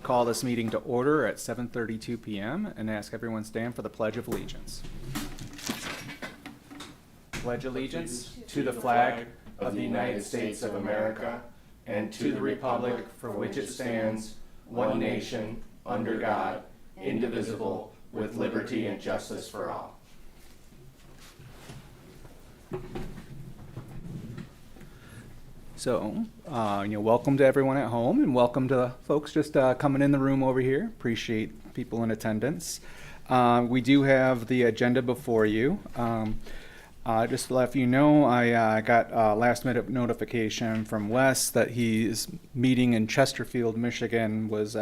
Call this meeting to order at 7:32 p.m. and ask everyone stand for the Pledge of Allegiance. Pledge allegiance to the flag of the United States of America and to the republic for which it stands, one nation, under God, indivisible, with liberty and justice for all. So, welcome to everyone at home, and welcome to the folks just coming in the room over here. Appreciate people in attendance. We do have the agenda before you. Just to let you know, I got a last-minute notification from Wes that his meeting in Chesterfield, Michigan was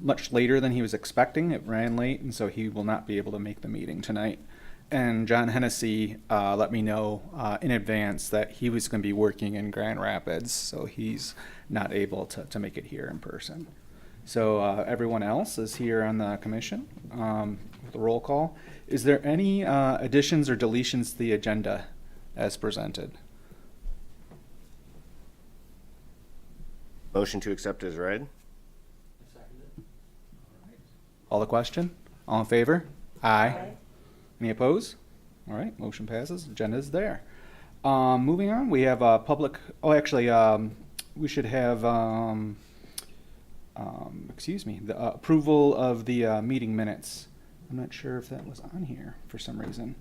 much later than he was expecting. It ran late, and so he will not be able to make the meeting tonight. And John Hennessy let me know in advance that he was going to be working in Grand Rapids, so he's not able to make it here in person. So everyone else is here on the commission with the roll call. Is there any additions or deletions to the agenda as presented? Motion to accept as read. All the question? All in favor? Aye. Any opposed? All right, motion passes. Agenda is there. Moving on, we have a public. Oh, actually, we should have. The approval of the meeting minutes. I'm not sure if that was on here for some reason.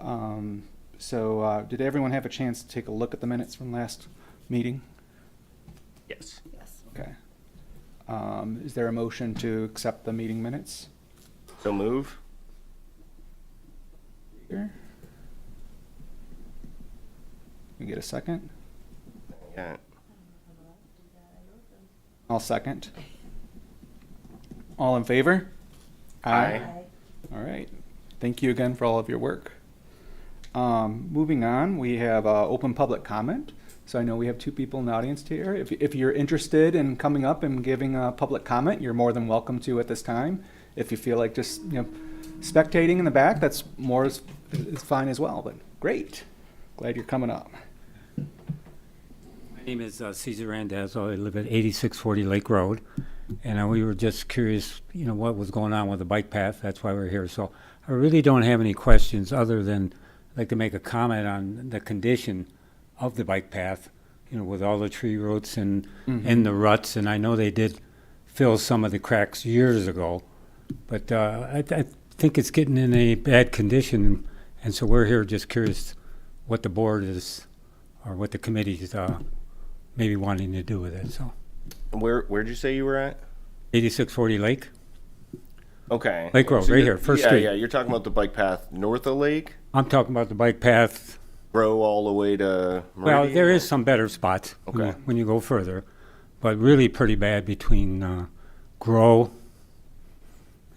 Did everyone have a chance to take a look at the minutes from last meeting? Yes. Yes. Okay. Is there a motion to accept the meeting minutes? So move. Here. Can we get a second? Yeah. I'll second. All in favor? Aye. All right. Thank you again for all of your work. Moving on, we have open public comment. So I know we have two people in the audience here. If you're interested in coming up and giving a public comment, you're more than welcome to at this time. If you feel like just spectating in the back, that's more is fine as well. But great, glad you're coming up. My name is Cesar Randazzo. I live at 8640 Lake Road, and we were just curious, what was going on with the bike path. That's why we're here. So I really don't have any questions other than I'd like to make a comment on the condition of the bike path, with all the tree roots and the ruts. And I know they did fill some of the cracks years ago, but I think it's getting in a bad condition. And so we're here just curious what the board is, or what the committee is maybe wanting to do with it. So, Where'd you say you were at? 8640 Lake. Okay. Lake Road, So right you're- here, first yeah, street. Yeah, you're talking about the bike path north of Lake? I'm talking about the bike path. Grow all the way to Well, Meridian? there is some better spots Okay. when you go further, but really pretty bad between Grow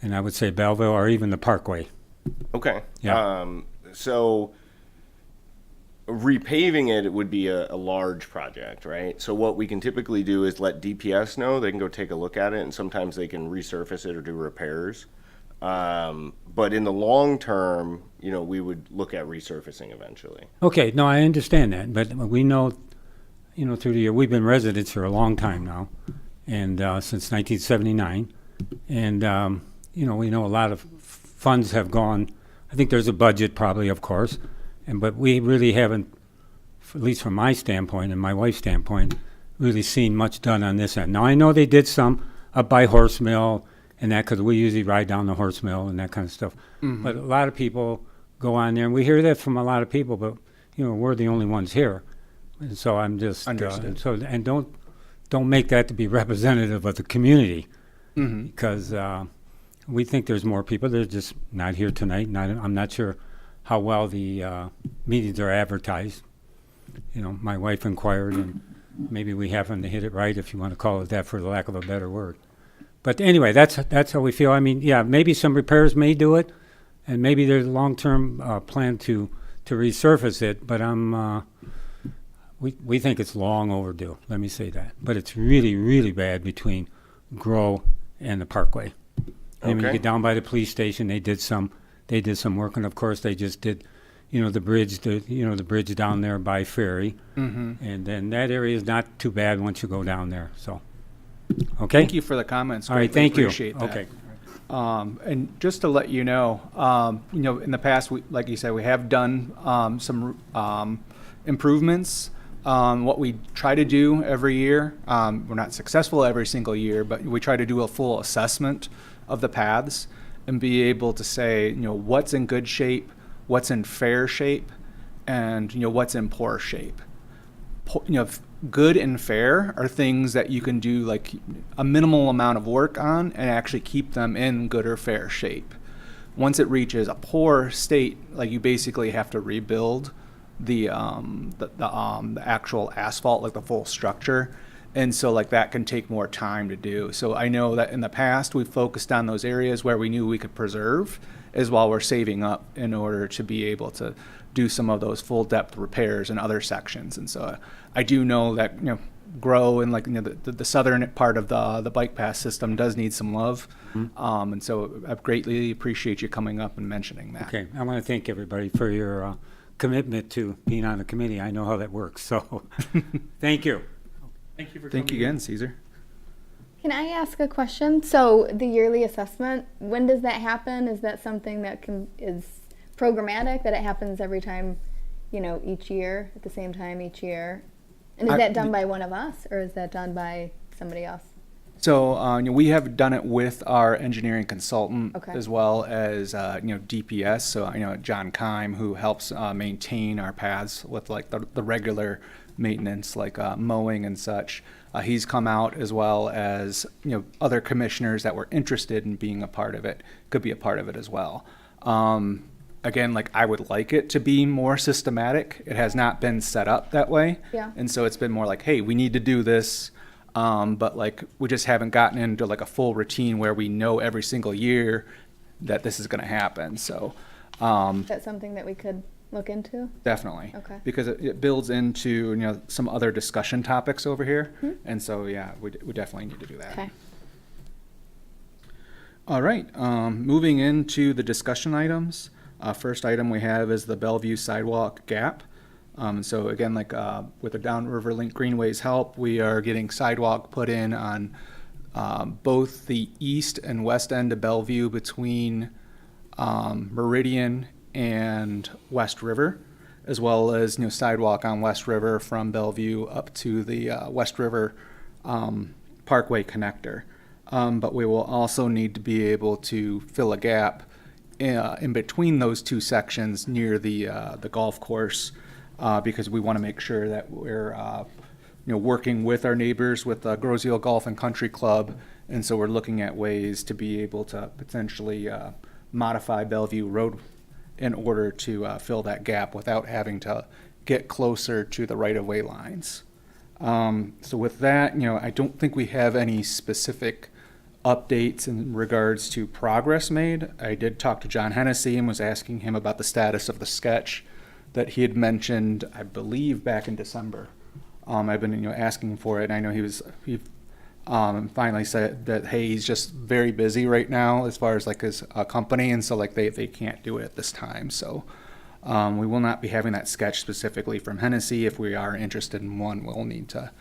and I would say Bellevue, or even the Parkway. Okay. Yeah. So repaving it would be a large project, right? So what we can typically do is let DPS know. They can go take a look at it, and sometimes they can resurface it or do repairs. But in the long term, we would look at resurfacing eventually. Okay, no, I understand that, but we know, through the year, we've been residents for a long time now, and since 1979, and we know a lot of funds have gone. I think there's a budget, probably, of course, but we really haven't, at least from my standpoint and my wife's standpoint, really seen much done on this end. Now I know they did some up by Horse Mill and that, because we usually ride down the Horse Mill and that kind of stuff. Mm-hmm. But a lot of people go on there, and we hear that from a lot of people, but we're the only ones here, and so I'm just Understood. And don't make that to be representative of the community, because we think there's more people. They're just not here tonight. I'm not sure how well the meetings are advertised. My wife inquired, and maybe we happen to hit it right, if you want to call it that, for the lack of a better word. But anyway, that's how we feel. I mean, yeah, maybe some repairs may do it, and maybe there's a long-term plan to resurface it. But we think it's long overdue. Let me say that. But it's really, really bad between Grow and the Parkway. And when you get down by the police station, they did some work, and of course they just did, the bridge down there by Ferry, and then that area is not too bad once you go down there. So, Okay? Thank you for the comments. All right, Greatly thank you. appreciate that. Okay. And just to let you know, in the past, like you said, we have done some improvements. What we try to do every year, we're not successful every single year, but we try to do a full assessment of the paths and be able to say, what's in good shape, what's in fair shape, and what's in poor shape. Good and fair are things that you can do like a minimal amount of work on and actually keep them in good or fair shape. Once it reaches a poor state, like you basically have to rebuild the actual asphalt, like the full structure. And so like that can take more time to do. So I know that in the past we focused on those areas where we knew we could preserve as while we're saving up in order to be able to do some of those full depth repairs in other sections. And so I do know that, grow and like, the southern part of the bike path system does need some love. And so I greatly appreciate you coming up and mentioning that. Okay, I want to thank everybody for your commitment to being on the committee. I know how that works, so thank you. Thank you for Thank you coming in. again, Caesar. Can I ask a question? So the yearly assessment, when does that happen? Is that something that is programmatic, that it happens every time, each year, at the same time each year? And is that done by one of us, or is that done by somebody else? So we have done it with our engineering consultant Okay. as well as DPS. So John Kime, who helps maintain our paths with like the regular maintenance, like mowing and such. He's come out as well as other commissioners that were interested in being a part of it could be a part of it as well. Again, like I would like it to be more systematic. It has not been set up that way. Yeah. And so it's been more like, hey, we need to do this. But like we just haven't gotten into like a full routine where we know every single year that this is going to happen. So Is that something that we could look into? definitely, Okay. because it builds into some other discussion topics over here, Hmm. and so yeah, we definitely need to do that. Okay. All right, moving into the discussion items. First item we have is the Bellevue Sidewalk gap. So again, like with the Downriver Link Greenway's help, we are getting sidewalk put in on both the east and west end of Bellevue between Meridian and West River, as well as sidewalk on West River from Bellevue up to the West River Parkway connector. But we will also need to be able to fill a gap in between those two sections near the golf course, because we want to make sure that we're working with our neighbors with the Groseal Golf and Country Club, and so we're looking at ways to be able to potentially modify Bellevue Road in order to fill that gap without having to get closer to the right-of-way lines. So with that, I don't think we have any specific updates in regards to progress made. I did talk to John Hennessy and was asking him about the status of the sketch that he had mentioned, I believe, back in December. I've been asking for it, and I know he finally said that, hey, he's just very busy right now as far as like his company, and so like they can't do it at this time. So we will not be having that sketch specifically from Hennessy. If we are interested in one, we'll need to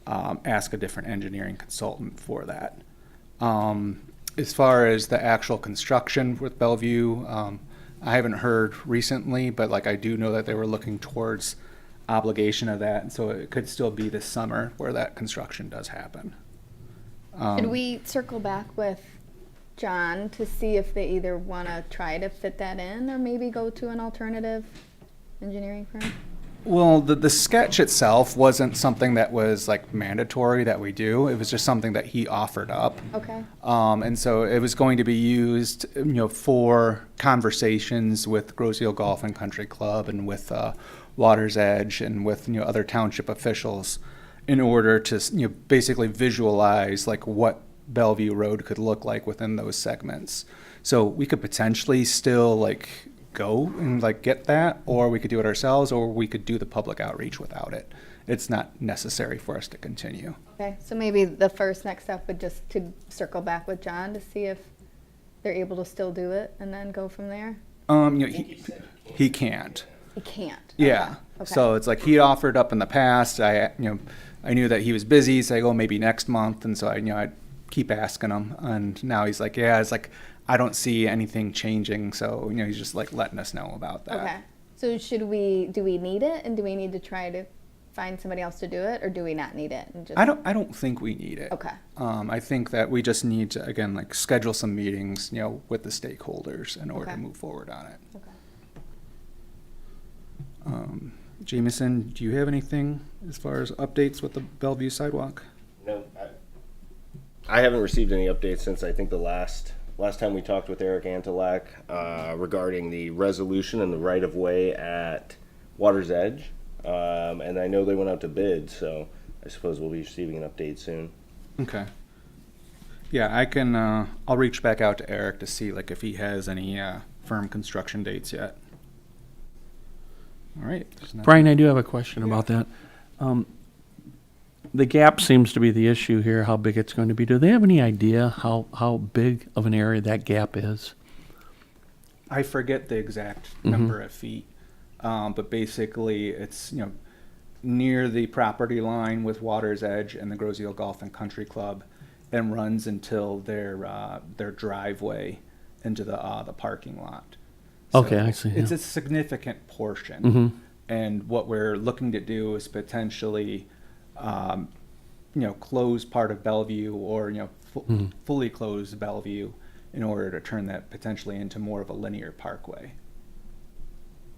ask a different engineering consultant for that. As far as the actual construction with Bellevue, I haven't heard recently, but like I do know that they were looking towards obligation of that, and so it could still be this summer where that construction does happen. Should we circle back with John to see if they either want to try to fit that in or maybe go to an alternative engineering firm? Well, the sketch itself wasn't something that was like mandatory that we do. It was just something that he offered up. Okay. And so it was going to be used, for conversations with Groseal Golf and Country Club and with Water's Edge and with other township officials in order to basically visualize like what Bellevue Road could look like within those segments. So we could potentially still like go and like get that, or we could do it ourselves, or we could do the public outreach without it. It's not necessary for us to continue. Okay, so maybe the first next step would just to circle back with John to see if they're able to still do it and then go from there? He can't. He can't. Yeah. Okay. So it's like he offered up in the past. I knew that he was busy, so I go maybe next month, and so I'd keep asking him, and now he's like, yeah, it's like I don't see anything changing, so he's just like letting us know about that. Okay. So do we need it, and do we need to try to find somebody else to do it, or do we not need it? And just... I don't think we need it. Okay. I think that we just need to, again, like schedule some meetings, with the stakeholders in order to Okay. move forward on it. Okay. Jameson, do you have anything as far as updates with the Bellevue sidewalk? No, I haven't received any updates since I think the last time we talked with Eric Antelak regarding the resolution and the right-of-way at Water's Edge. And I know they went out to bid, so I suppose we'll be receiving an update soon. Okay. Yeah, I can, I'll reach back out to Eric to see like if he has any firm construction dates yet. All right. there's nothing- Brian, I do have a question about that. The gap seems to be the issue here, how big it's going to be. Do they have any idea how big of an area that gap is? I forget the exact number of feet, but basically it's, near the property line with Water's Edge and the Grosio Golf and Country Club, and runs until their driveway into the parking lot. Okay, I see, It's yeah. a significant portion, Mhm. and what we're looking to do is potentially, close part of Bellevue, or fully close Bellevue, in order to turn that potentially into more of a linear parkway.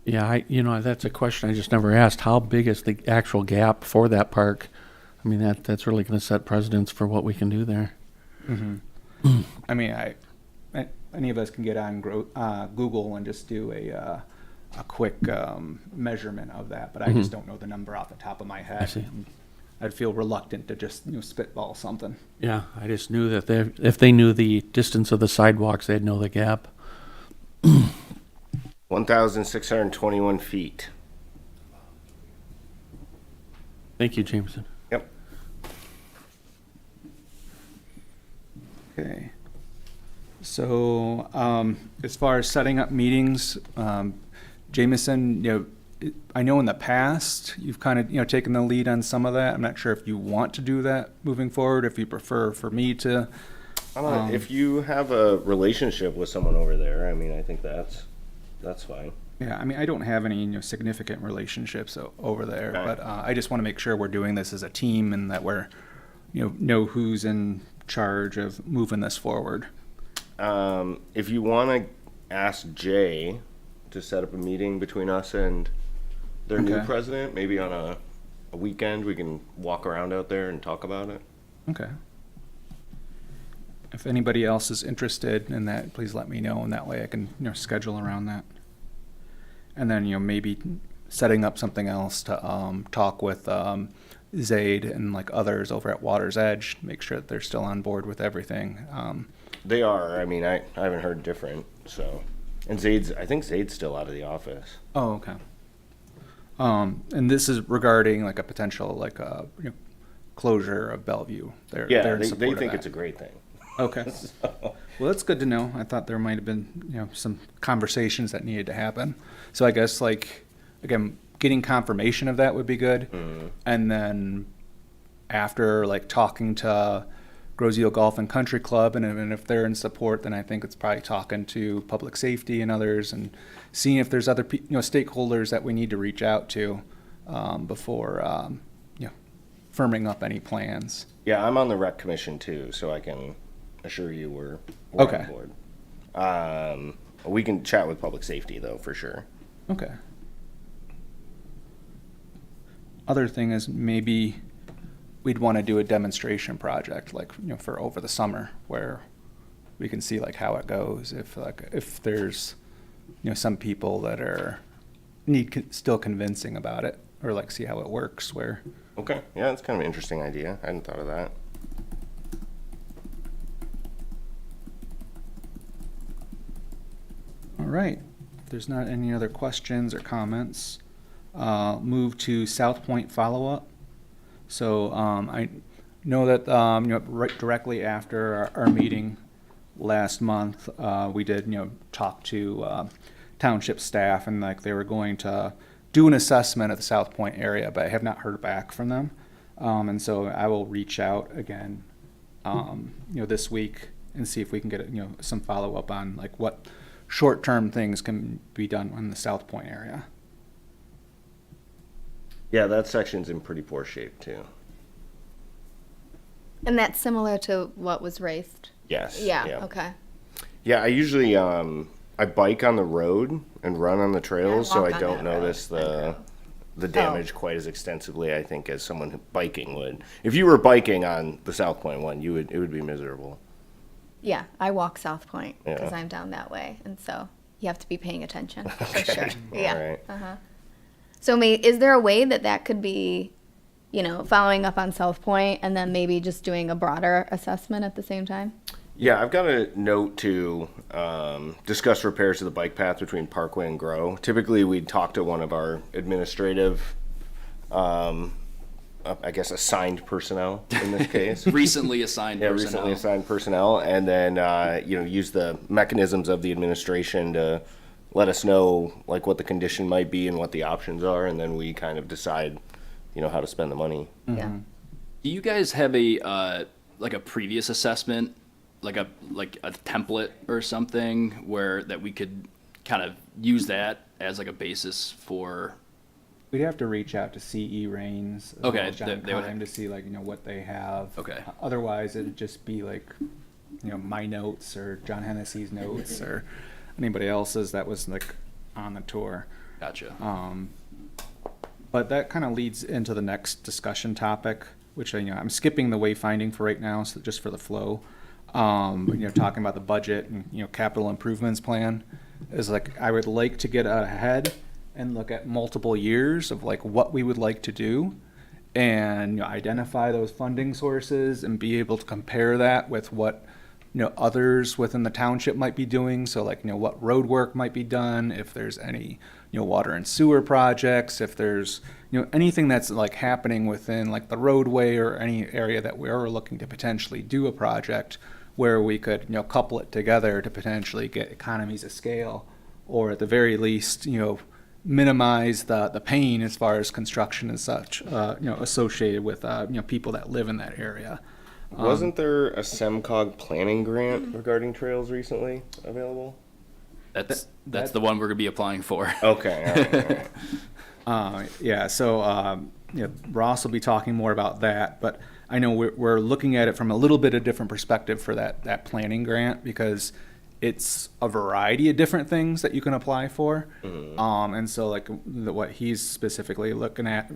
Yeah, that's a question I just never asked. How big is the actual gap for that park? I mean, that's really going to set precedents for what we can do there. I mean, any of us can get on Google and just do a quick measurement of that, but I just don't know the number off the top of my head. I see. I'd feel reluctant to just spitball something. Yeah, I just knew that if they knew the distance of the sidewalks, they'd know the gap. 1,621 feet. Thank you, Jameson. Yep. Okay. So, as far as setting up meetings, Jameson, I know in the past you've kind of, taken the lead on some of that. I'm not sure if you want to do that moving forward, if you prefer for me to. If you have a relationship with someone over there, I mean, I think that's fine. Yeah, I mean, I don't have any, significant relationships over there, Okay. but I just want to make sure we're doing this as a team and that we're, know who's in charge of moving this forward. If you want to ask Jay to set up a meeting between us and their new Okay. president, maybe on a weekend, we can walk around out there and talk about it. Okay. If anybody else is interested in that, please let me know, and that way I can, schedule around that. And then, maybe setting up something else to talk with Zaid and like others over at Water's Edge, make sure that they're still on board with everything. They are. I mean, I haven't heard different. So, and I think Zaid's still out of the office. Oh, okay. And this is regarding like a potential closure of Bellevue. They're Yeah, in they support of think that. it's a great thing. Okay. Well, that's good to know. I thought there might have been, some conversations that needed to happen. So I guess again, getting confirmation of that would be good. And then after talking to Grosio Golf and Country Club, and if they're in support, then I think it's probably talking to public safety and others and seeing if there's other stakeholders that we need to reach out to before firming up any plans. Yeah, I'm on the rec commission too, so I can assure you we're Okay. on board. We can chat with public safety though, for sure. Okay. Other thing is maybe we'd want to do a demonstration project, for over the summer, where we can see how it goes. If there's some people that need still convincing about it, or see how it works. Where Okay, yeah, that's kind of an interesting idea. I hadn't thought of that. all right, if there's not any other questions or comments, move to Southpointe follow-up. So I know that right directly after our meeting last month, we did talk to township staff, and they were going to do an assessment of the Southpointe area, but I have not heard back from them. And so I will reach out again, this week and see if we can get, some follow-up on like what short-term things can be done in the Southpointe area. Yeah, that section's in pretty poor shape too. And that's similar to what was raised? Yes. Yeah, okay. Yeah, I usually I bike on the road and run on the trails, so walk I on don't that road. notice I know. the damage quite as extensively, I think, as someone biking would. If you were biking on the Southpointe one, it would be miserable. Yeah, I walk Southpointe Yeah. because I'm down that way, and so you have to be paying attention for sure. Yeah. All right. So, is there a way that could be, following up on Southpointe and then maybe just doing a broader assessment at the same time? Yeah, I've got a note to discuss repairs to the bike path between Parkway and Grow. Typically, we'd talk to one of our administrative, I guess, assigned personnel in this case. Recently assigned Yeah, personnel. recently assigned personnel, and then use the mechanisms of the administration to let us know like what the condition might be and what the options are, and then we kind of decide, how to spend the money. Yeah. Do you guys have a like a previous assessment, like a template or something that we could kind of use that as like a basis for? We'd have to reach out to CE Rains, as Okay, well as John they would- Kime to see like, what they have. Okay. Otherwise, it'd just be like, my notes or John Hennessy's notes or anybody else's that was like on the tour. Gotcha. But that kind of leads into the next discussion topic, which I'm skipping the wayfinding for right now, so just for the flow. Talking about the budget and capital improvements plan is like I would like to get ahead and look at multiple years of like what we would like to do, and identify those funding sources and be able to compare that with what others within the township might be doing. So like, what road work might be done, if there's any, water and sewer projects, if there's, anything that's like happening within like the roadway or any area that we're looking to potentially do a project where we could, couple it together to potentially get economies of scale, or at the very least, minimize the pain as far as construction and such, associated with, people that live in that area. Wasn't there a SEMCOG planning grant regarding trails recently available? That's the one we're gonna be applying for. Okay. All right. Yeah, so Ross will be talking more about that, but I know we're looking at it from a little bit of different perspective for that planning grant, because it's a variety of different things that you can apply for. And so like what he's specifically looking at,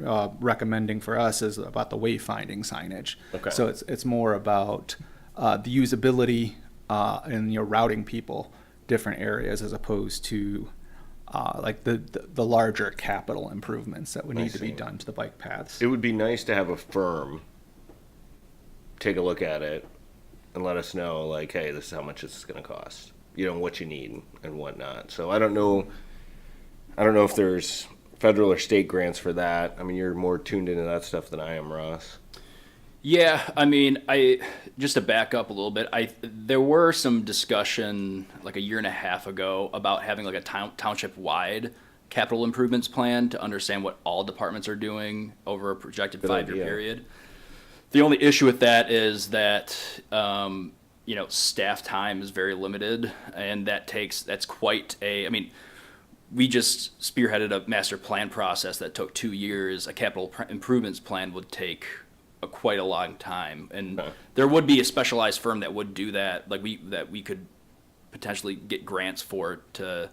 recommending for us is about the wayfinding signage. Okay. So it's more about the usability and routing people different areas, as opposed to like the larger capital improvements that would need to be done to the bike paths. It would be nice to have a firm take a look at it and let us know, like, hey, this is how much this is going to cost. What you need and whatnot. So I don't know if there's federal or state grants for that. I mean, you're more tuned into that stuff than I am, Ross. Yeah, I mean, just to back up a little bit, there were some discussion like a year and a half ago about having like a township-wide capital improvements plan to understand what all departments are doing over a projected Good 5-year idea. period. The only issue with that is that staff time is very limited, and that's quite I mean, we just spearheaded a master plan process that took 2 years. A capital improvements plan would take quite a long time, and there would be a specialized firm that would do that. Like that we could potentially get grants for to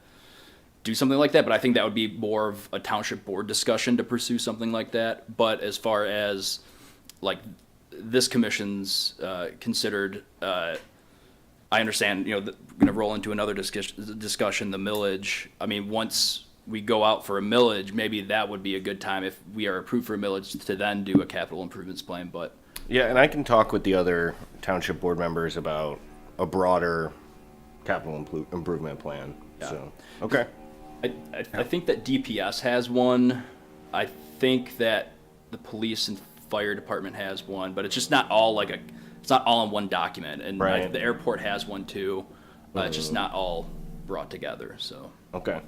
do something like that. But I think that would be more of a township board discussion to pursue something like that. But as far as like this commission's considered, I understand, we're going to roll into another discussion, the millage. I mean, once we go out for a millage, maybe that would be a good time if we are approved for a millage to then do a capital improvements plan. But Yeah, and I can talk with the other township board members about a broader capital improvement plan. Yeah. So, okay. I think that DPS has one. I think that the police and fire department has one, but it's just not all it's not all in one document. And Right. the airport has one too. It's just not all brought together. So Okay.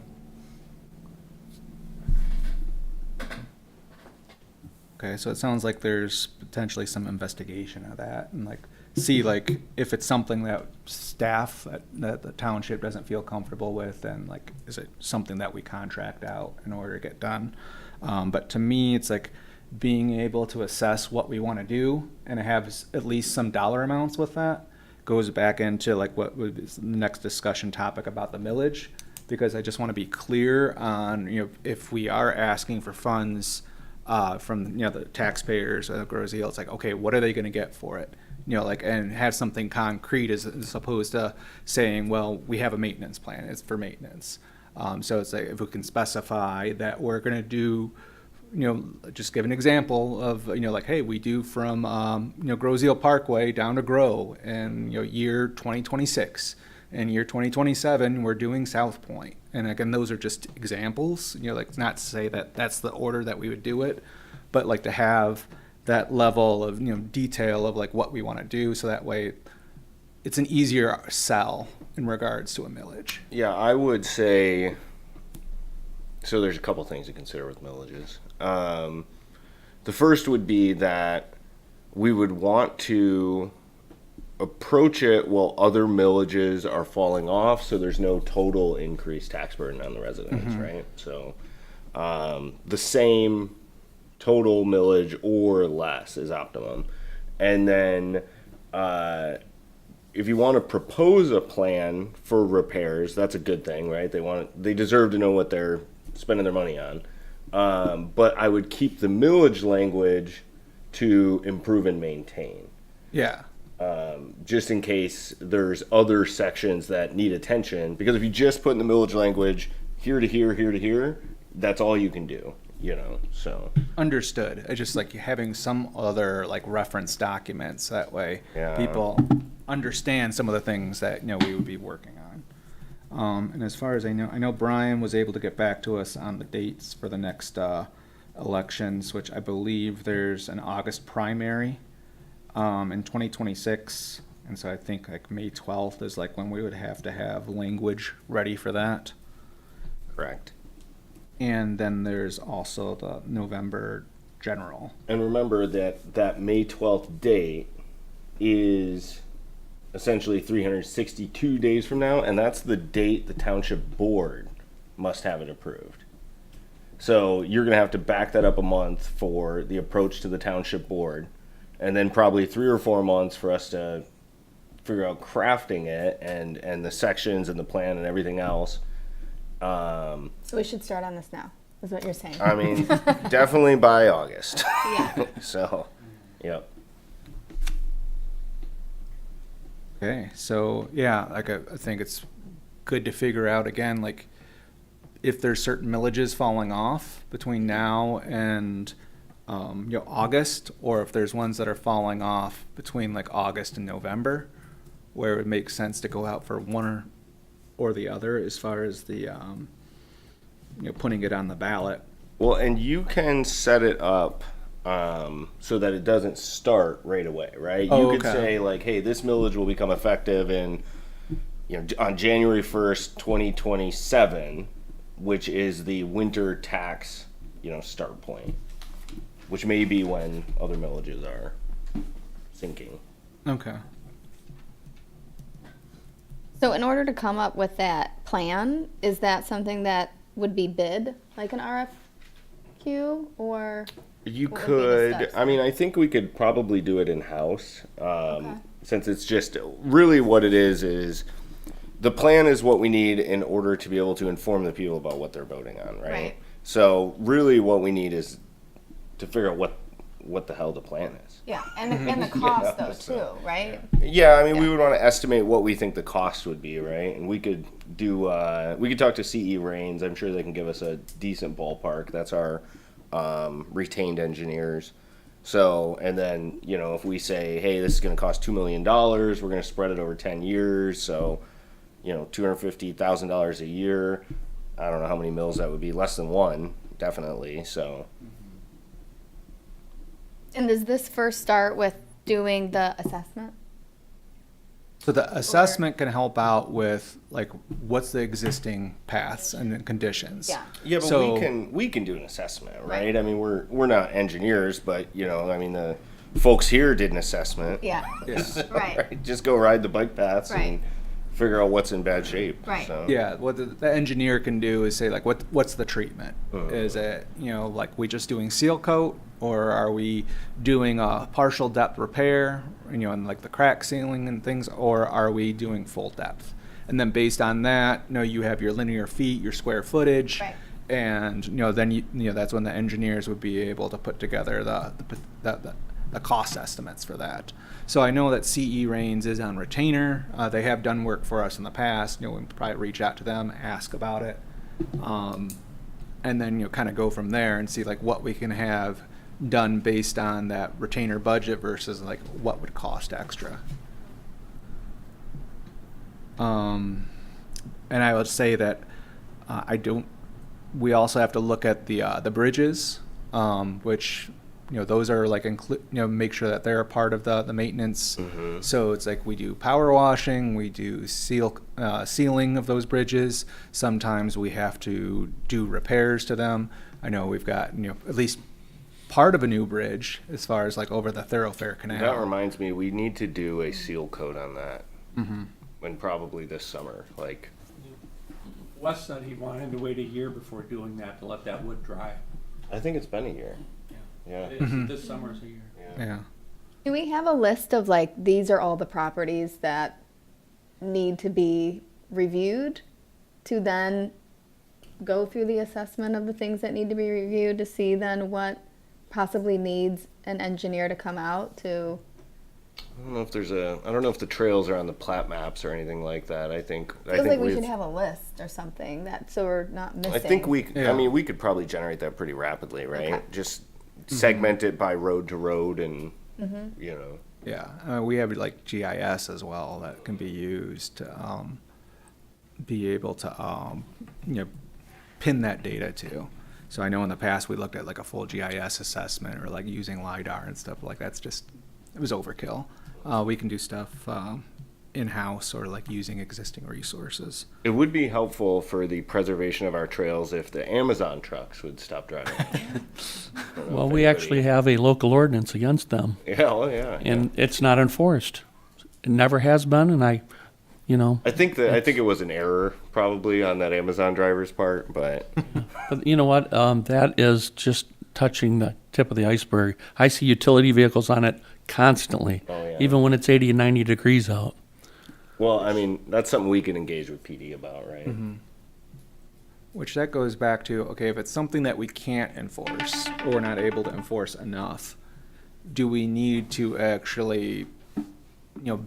Okay, so it sounds like there's potentially some investigation of that and like see like if it's something that staff that the township doesn't feel comfortable with, then like is it something that we contract out in order to get done? But to me, it's like being able to assess what we want to do and have at least some dollar amounts with that goes back into like what would be the next discussion topic about the millage, because I just want to be clear on, you know, if we are asking for funds from, you know, the taxpayers of Grosseal, it's like, okay, what are they going to get for it? You know, like, and have something concrete as opposed to saying, well, we have a maintenance plan, it's for maintenance. So it's like, if we can specify that we're going to do, you know, just give an example of, you know, like, hey, we do from, you know, Grosseal Parkway down to Grow in, you know, year 2026. In year 2027, we're doing Southpointe. And again, those are just examples, you know, like not to say that that's the order that we would do it, but like to have that level of, you know, detail of like what we want to do. So that way it's an easier sell in regards to a millage. Yeah, I would say, so there's a couple things to consider with millages. The first would be that we would want to approach it while other millages are falling off, so there's no total increased tax burden on the residents, right? So the same total millage or less is optimum. And then if you want to propose a plan for repairs, that's a good thing, right? They deserve to know what they're spending their money on. But I would keep the millage language to improve and maintain. Yeah. Just in case there's other sections that need attention, because if you just put in the millage language here to here, here to here, that's all you can do, you know, so. Understood. I just like having some other like reference documents, that way Yeah. people understand some of the things that, you know, we would be working on. And as far as I know Brian was able to get back to us on the dates for the next elections, which I believe there's an August primary in 2026. And so I think like May 12th is like when we would have to have language ready for that. Correct. And then there's also the November general. And remember that May 12th date is essentially 362 days from now, and that's the date the township board must have it approved. So you're going to have to back that up a month for the approach to the township board, and then probably 3 or 4 months for us to figure out crafting it and the sections and the plan and everything else. So we should start on this now, is what you're saying. I mean, definitely by August. Yeah. So, yep. Okay, so yeah, like I think it's good to figure out again, like if there's certain millages falling off between now and you know, August, or if there's ones that are falling off between like August and November, where it would make sense to go out for one or the other as far as the you know, putting it on the ballot. Well, and you can set it up so that it doesn't start right away, right? Oh, You could okay. say like, hey, this millage will become effective in, you know, on January 1st, 2027, which is the winter tax, you know, start point, which may be when other millages are sinking. Okay. So in order to come up with that plan, is that something that would be bid, like an RFQ, or? You What would be the could, steps? I mean, I think we could probably do it in-house, Okay. since it's just, really what it is the plan is what we need in order to be able to inform the people about what they're voting on, right? Right. So really what we need is to figure out what the hell the plan is. Yeah, and the cost though so, too, right? Yeah, I mean, we Yeah. would want to estimate what we think the cost would be, right? And we could do, we could talk to CE Rains. I'm sure they can give us a decent ballpark. That's our retained engineers. So, and then, you know, if we say, hey, this is going to cost $2 million, we're going to spread it over 10 years. So, you know, $250,000 a year. I don't know how many mills that would be. Less than one, definitely. So, And does this first start with doing the assessment? So the assessment can help out with like what's the existing paths and the conditions. Yeah. Yeah, but So- we can do an assessment, right? Right. I mean, we're not engineers, but you know, I mean, the folks here did an assessment. Yeah. Yeah. Right. Just go ride the bike paths Right. and figure out what's in bad shape. Right. So. Yeah, what the engineer can do is say like, what's the treatment? Is it, like we just doing seal coat, or are we doing a partial depth repair, and like the crack sealing and things, or are we doing full depth? And then based on that, you have your linear feet, your square footage, Right. and then that's when the engineers would be able to put together the cost estimates for that. So I know that CE Rains is on retainer. They have done work for us in the past. We can probably reach out to them, ask about it, and then kind of go from there and see like what we can have done based on that retainer budget versus like what would cost extra. And I would say that we also have to look at the bridges, which those are like make sure that they're a part of the maintenance. So it's like we do power washing, we do sealing of those bridges. Sometimes we have to do repairs to them. I know we've got at least part of a new bridge as far as like over the thoroughfare canal. That reminds me, we need to do a seal coat on that. And probably this summer, like. Wes said he wanted to wait a year before doing that to let that wood dry. I think it's been a year. Yeah. This summer's a year. Yeah. Do we have a list of like, these are all the properties that need to be reviewed to then go through the assessment of the things that need to be reviewed to see then what possibly needs an engineer to come out to? I don't know if the trails are on the plat maps or anything like that. I think Feels like we we've- should have a list or something that, so we're not missing. I think Yeah. I mean, we could probably generate that pretty rapidly, right? Okay. Just segment it by road to road and, Yeah, we have like GIS as well that can be used to be able to pin that data to. So I know in the past we looked at like a full GIS assessment or like using LiDAR and stuff like that's just it was overkill. We can do stuff in-house or like using existing resources. It would be helpful for the preservation of our trails if the Amazon trucks would stop driving. I don't know Well, if we anybody- actually have a local ordinance against them, Yeah, oh yeah. and it's not enforced. It never has been, and I think it was an error probably on that Amazon driver's part, but but you know what? That is just touching the tip of the iceberg. I see utility vehicles on it constantly, Oh, yeah. even when it's 80 and 90 degrees out. well, I mean, that's something we can engage with PD about, right? Which that goes back to, okay, if it's something that we can't enforce or we're not able to enforce enough, do we need to actually,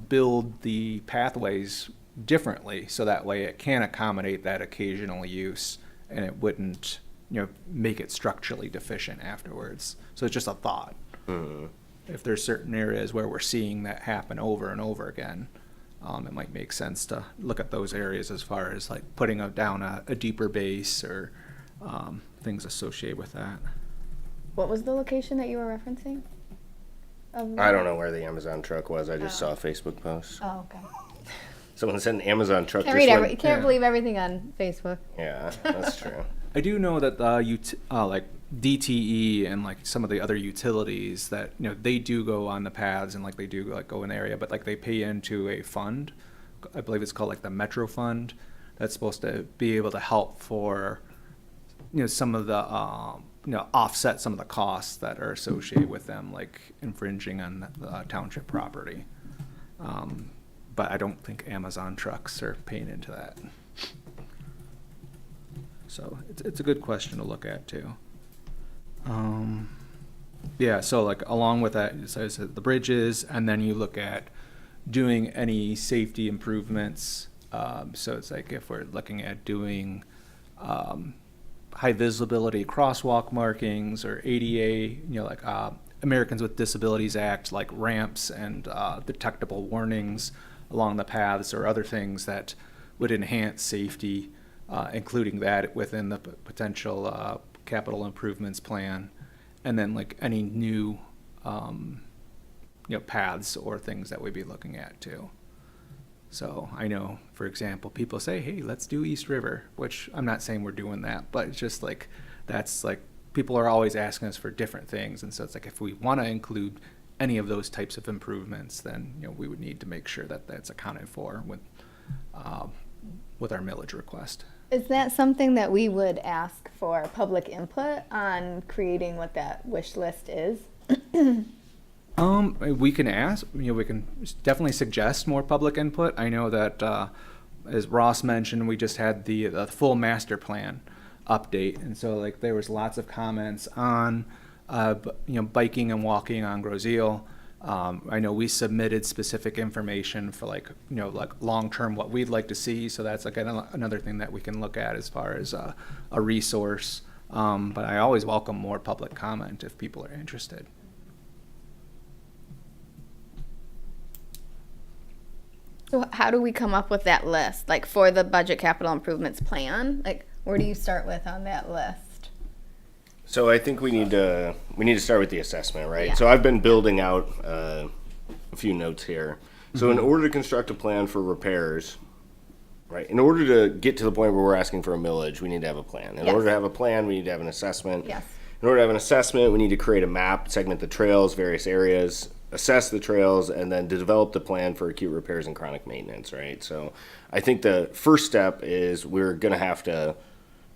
build the pathways differently so that way it can accommodate that occasional use and it wouldn't, make it structurally deficient afterwards. So it's just a thought. If there's certain areas where we're seeing that happen over and over again, it might make sense to look at those areas as far as like putting down a deeper base or things associated with that. What was the location that you were referencing? I don't know where the Amazon truck was. I just saw a Facebook post. Oh, okay. Someone said an Amazon truck Can't just read went. can't yeah. believe everything on Facebook. Yeah, that's true. I do know that the like DTE and like some of the other utilities that they do go on the paths and like they do like go in the area, but like they pay into a fund. I believe it's called like the Metro Fund. That's supposed to be able to help for some of the offset some of the costs that are associated with them, like infringing on the township property. But I don't think Amazon trucks are paying into that. So it's a good question to look at too. Yeah, so like along with that, so it's the bridges, and then you look at doing any safety improvements. So it's like if we're looking at doing high visibility crosswalk markings or ADA, like Americans with Disabilities Act, like ramps and detectable warnings along the paths or other things that would enhance safety, including that within the potential capital improvements plan, and then like any new paths or things that we'd be looking at too. So I know, for example, people say, hey, let's do East River, which I'm not saying we're doing that, but it's just like, that's like, people are always asking us for different things. And so it's like, if we want to include any of those types of improvements, then, we would need to make sure that that's accounted for with our millage request. Is that something that we would ask for public input on creating what that wish list is? We can ask, we can definitely suggest more public input. I know that, as Ross mentioned, we just had the full master plan update. And so like there was lots of comments on, biking and walking on Groseal. I know we submitted specific information for like long-term what we'd like to see. So that's like another thing that we can look at as far as a resource. But I always welcome more public comment if people are interested. So how do we come up with that list? Like for the budget capital improvements plan? Like where do you start with on that list? So I think we need to start with the assessment, right? Yeah. So I've been building out a few notes here. So in order to construct a plan for repairs, right? In order to get to the point where we're asking for a millage, we need to have a plan. In Yes. order to have a plan, we need to have an assessment. Yes. In order to have an assessment, we need to create a map, segment the trails, various areas, assess the trails, and then to develop the plan for acute repairs and chronic maintenance, right? So I think the first step is we're going to have to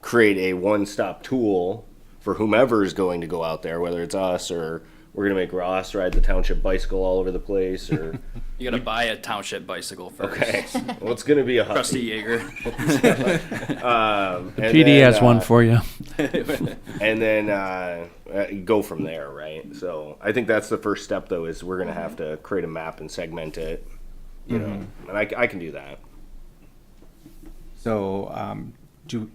create a one-stop tool for whomever is going to go out there, whether it's us or we're going to make Ross ride the township bicycle all over the place, or You gotta buy a township bicycle first. okay, well, it's going to be a Rusty Husky. Jaeger. PD has one for you. And then go from there, right? So I think that's the first step, though, is we're going to have to create a map and segment it, and I can do that. So, do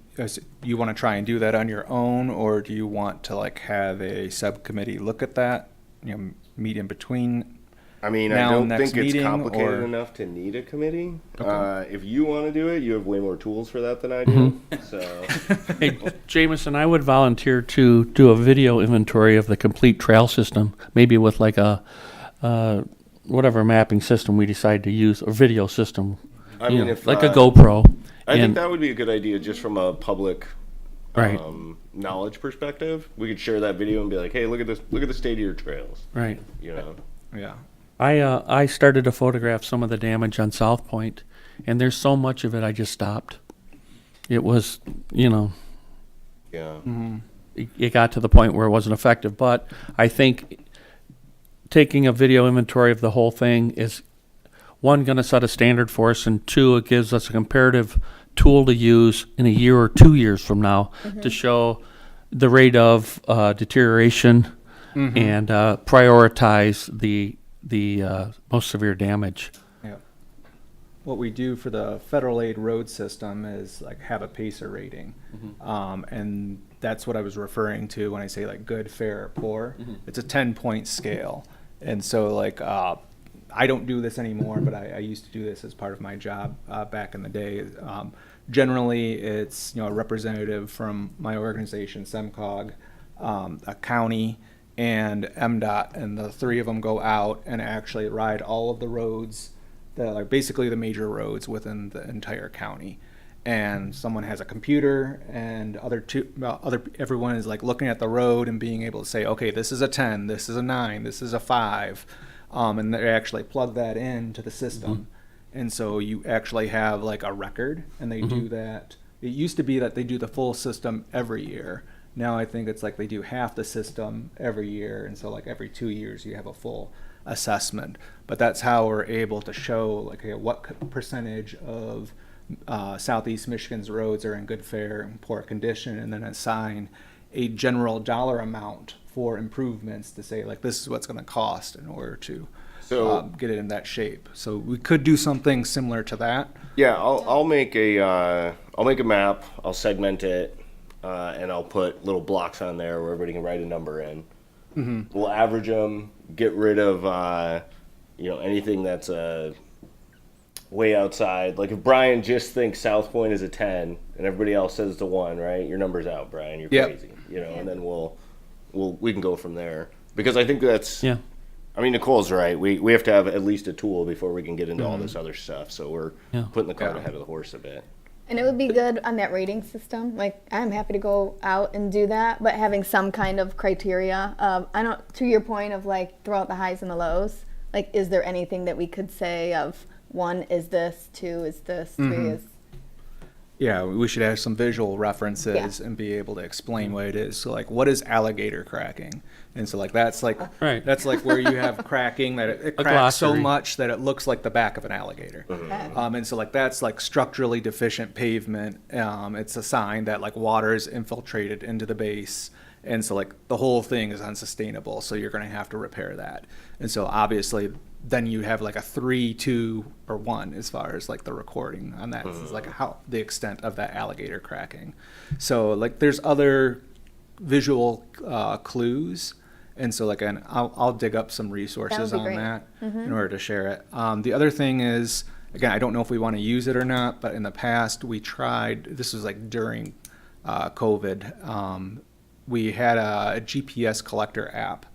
you want to try and do that on your own, or do you want to like have a subcommittee look at that, meet in between? I mean, Now, I don't next think it's meeting, complicated or- enough to need a committee. Okay. If you want to do it, you have way more tools for that than I do. So, Hey, Jameson, I would volunteer to do a video inventory of the complete trail system, maybe with like a, whatever mapping system we decide to use, or video system. I you mean, know, if like a GoPro. I think And- that would be a good idea just from a public Right. knowledge perspective. We could share that video and be like, "Hey, look at this! Look at the state of your trails." Right. You know. Yeah. I started to photograph some of the damage on Southpointe, and there's so much of it I just stopped. It was, Yeah. it got to the point where it wasn't effective. But I think taking a video inventory of the whole thing is, one, going to set a standard for us, and two, it gives us a comparative tool to use in a year or 2 years from now to show the rate of deterioration and prioritize the most severe damage. Yeah. What we do for the federal aid road system is like have a pacer rating. And that's what I was referring to when I say like good, fair, or poor. It's a 10-point scale. And so like, I don't do this anymore, but I used to do this as part of my job back in the day. Generally, it's a representative from my organization, SEMCOG, a county, and MDOT, and the three of them go out and actually ride all of the roads that are basically the major roads within the entire county. And someone has a computer, and everyone is like looking at the road and being able to say, okay, this is a 10, this is a 9, this is a 5. And they actually plug that into the system. And so you actually have like a record, and they do that. It used to be that they do the full system every year. Now I think it's like they do half the system every year. And so like every 2 years you have a full assessment. But that's how we're able to show like what percentage of Southeast Michigan's roads are in good, fair, and poor condition, and then assign a general dollar amount for improvements to say like this is what's going to cost in order to get it in that shape. So we could do something similar to that. Yeah, I'll make a map. I'll segment it, and I'll put little blocks on there where everybody can write a number in. We'll average them, get rid of anything that's way outside. Like if Brian just thinks Southpointe is a 10 and everybody else says it's a 1, right? Your number's out, Brian. You're Yep. crazy, and then we can go from there, because I think that's Yeah. I mean, Nicole's right. We have to have at least a tool before we can get into all this other stuff. So we're Yeah. putting the cart Yeah. ahead of the horse a bit. And it would be good on that rating system. Like, I'm happy to go out and do that, but having some kind of criteria of, I don't, to your point of like, throw out the highs and the lows. Like, is there anything that we could say of 1 is this, 2 is this, 3 is, Yeah, we should have some visual references Yeah. and be able to explain what it is. So like, what is alligator cracking? And so like, that's like, Right. that's like where you have cracking that it A cracks so glossary. much that it looks like the back of an alligator. Okay. And so like, that's like structurally deficient pavement. It's a sign that like water is infiltrated into the base. And so like the whole thing is unsustainable. So you're going to have to repair that. And so obviously then you have like a 3, 2, or 1 as far as like the recording on that. It's like how the extent of that alligator cracking. So like there's other visual clues. And so like I'll dig up some resources be on great. that in order to share it. The other thing is, again, I don't know if we want to use it or not, but in the past we tried, this was like during COVID, we had a GPS collector app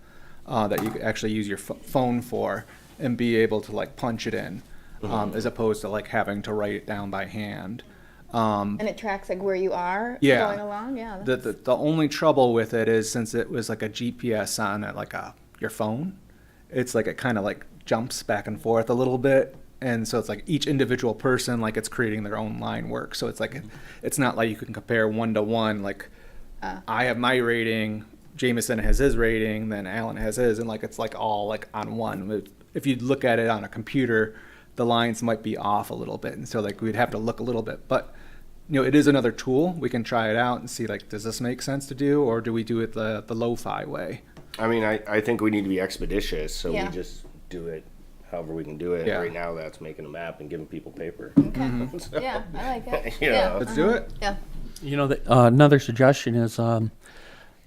that you could actually use your phone for and be able to like punch it in, as opposed to like having to write it down by hand. and it tracks like where you are Yeah. going along? Yeah. The only trouble with it is since it was like a GPS on like your phone, it's like it kind of like jumps back and forth a little bit. And so it's like each individual person, like it's creating their own line work. So it's like, it's not like you can compare 1 to 1. Like I have my rating, Jameson has his rating, then Alan has his, and like it's like all like on one. If you look at it on a computer, the lines might be off a little bit, and so like we'd have to look a little bit. But you know, it is another tool. We can try it out and see like, does this make sense to do, or do we do it the lo-fi way? I mean, I think we need to be expeditious, so Yeah. we just do it however we can do it. Yeah. Right now, that's making a map and giving people paper. Yeah, I like it. You Yeah. know. Let's do it. Yeah. You know, another suggestion is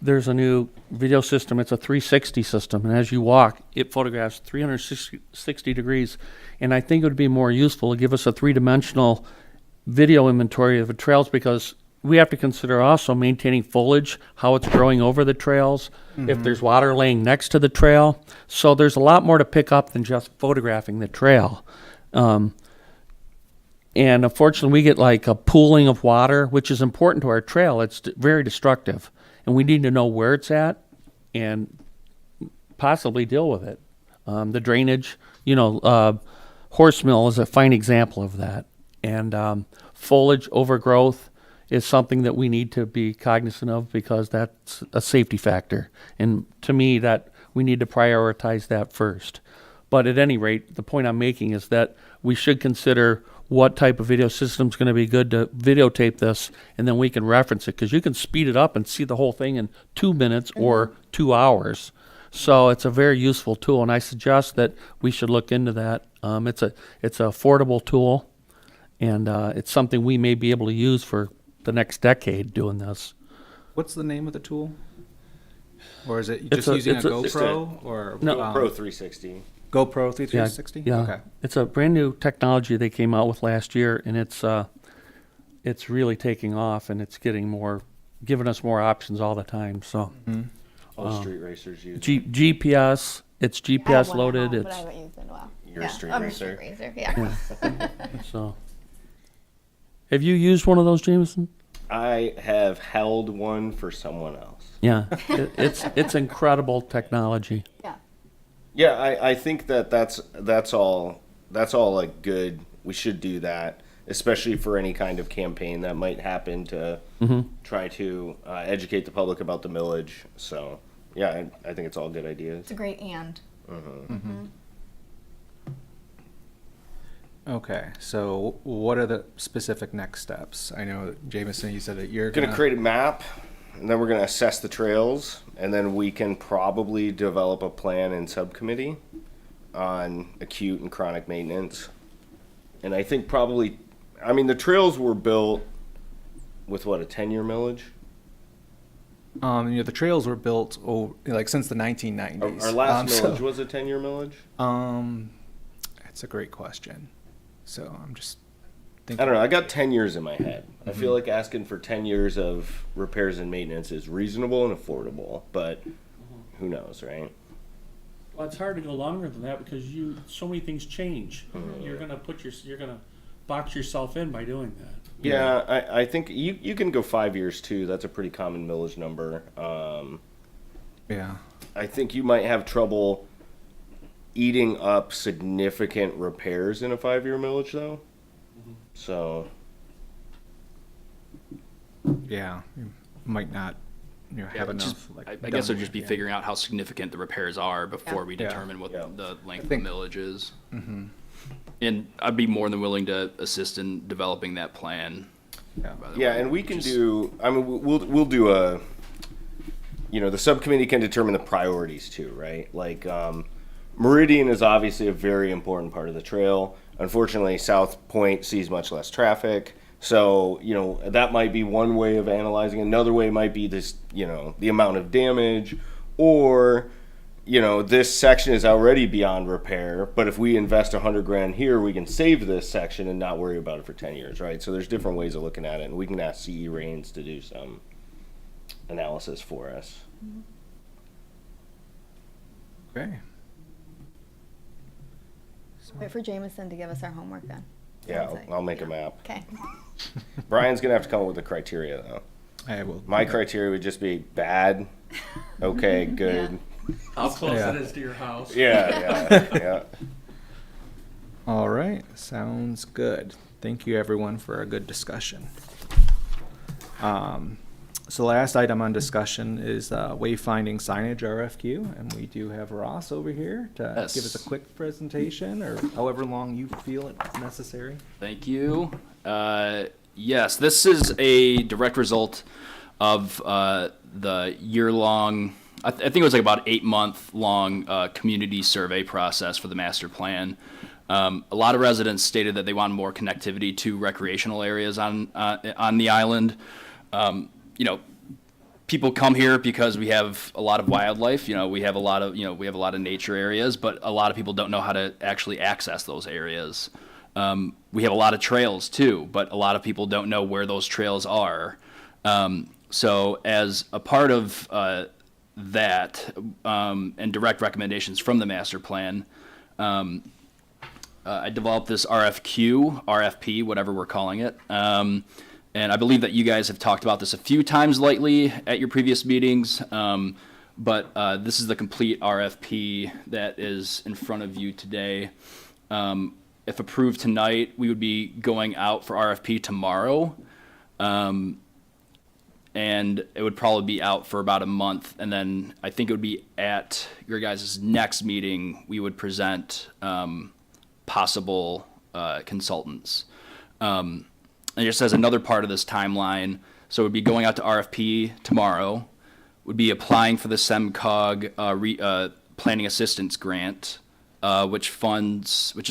there's a new video system. It's a 360 system, and as you walk, it photographs 360 degrees. And I think it would be more useful to give us a 3-dimensional video inventory of the trails, because we have to consider also maintaining foliage, how it's growing over the trails, if there's water laying next to the trail. So there's a lot more to pick up than just photographing the trail. And unfortunately, we get like a pooling of water, which is important to our trail. It's very destructive. And we need to know where it's at and possibly deal with it. The drainage, horse mill is a fine example of that. And foliage overgrowth is something that we need to be cognizant of, because that's a safety factor. And to me, that we need to prioritize that first. But at any rate, the point I'm making is that we should consider what type of video system is going to be good to videotape this, and then we can reference it, because you can speed it up and see the whole thing in 2 minutes or 2 hours. So it's a very useful tool, and I suggest that we should look into that. It's an affordable tool, and it's something we may be able to use for the next decade doing this. What's the name of the tool? Or is it It's just a- using a it's a- GoPro or No. Pro 360. GoPro 360? Yeah, Okay. it's a brand new technology they came out with last year, and it's really taking off, and it's giving us more options all the time. So All street racers use GPS, it's I have GPS one at loaded. home, but I It's haven't used it in a while. You're a street I'm racer. a street racer. Yeah. so. Have you used one of those, Jameson? I have held one for someone else. Yeah, it's incredible technology. Yeah. Yeah, I think that's all like good. We should do that, especially for any kind of campaign that might happen to try to educate the public about the millage. So yeah, I think it's all good ideas. It's a great and. Okay, so what are the specific next steps? I know, Jameson, you said that you're Gonna create a map, and then we're gonna assess the trails, and then we can probably develop a plan in subcommittee on acute and chronic maintenance. And I think probably, I mean, the trails were built with what, a 10-year millage? the trails were built like since the 1990s. Our last so- millage was a 10-year millage? That's a great question. So I'm just thinking. I don't know. I got 10 years in my head. I feel like asking for 10 years of repairs and maintenance is reasonable and affordable, but who knows, right? Well, it's hard to go longer than that because so many things change. You're gonna box yourself in by doing that. Yeah, I think you can go 5 years too. That's a pretty common millage number. Yeah. I think you might have trouble eating up significant repairs in a 5-year millage though. So Yeah. You might not, have Which is- enough. Like, I guess it'll done just be yet. figuring out how significant the repairs are before we Yeah. determine what Yeah. the length of think- the millage is. And I'd be more than willing to assist in developing that plan. Yeah. by the yeah, way, and we can which is- do. I mean, we'll do a. The subcommittee can determine the priorities too, right? Like, Meridian is obviously a very important part of the trail. Unfortunately, Southpointe sees much less traffic. So, that might be one way of analyzing. Another way might be this, the amount of damage, or, this section is already beyond repair, but if we invest $100,000 here, we can save this section and not worry about it for 10 years, right? So there's different ways of looking at it, and we can ask CE Rains to do some analysis for us. Okay. Wait for Jameson to give us our homework then. Yeah, Sounds like- I'll make a map. Okay. Brian's gonna have to come up with the criteria, though. I will. My criteria would just be bad, okay, good. How close Yeah. it is to your house. Yeah. All right. Sounds good. Thank you, everyone, for a good discussion. So the last item on discussion is wayfinding signage RFQ, and we do have Ross over here to Yes. give us a quick presentation, or however long you feel it's necessary. Thank you. Yes, this is a direct result of the year-long, I think it was like about 8-month-long community survey process for the master plan. A lot of residents stated that they want more connectivity to recreational areas on the island. People come here because we have a lot of wildlife. We have a lot of nature areas, but a lot of people don't know how to actually access those areas. We have a lot of trails too, but a lot of people don't know where those trails are. So as a part of that and direct recommendations from the master plan, I developed this RFP, whatever we're calling it. And I believe that you guys have talked about this a few times lately at your previous meetings. But this is the complete RFP that is in front of you today. If approved tonight, we would be going out for RFP tomorrow. And it would probably be out for about a month. And then I think it would be at your guys' next meeting, we would present possible consultants. And just as another part of this timeline, so it would be going out to RFP tomorrow, would be applying for the SEMCOG Planning Assistance Grant, which is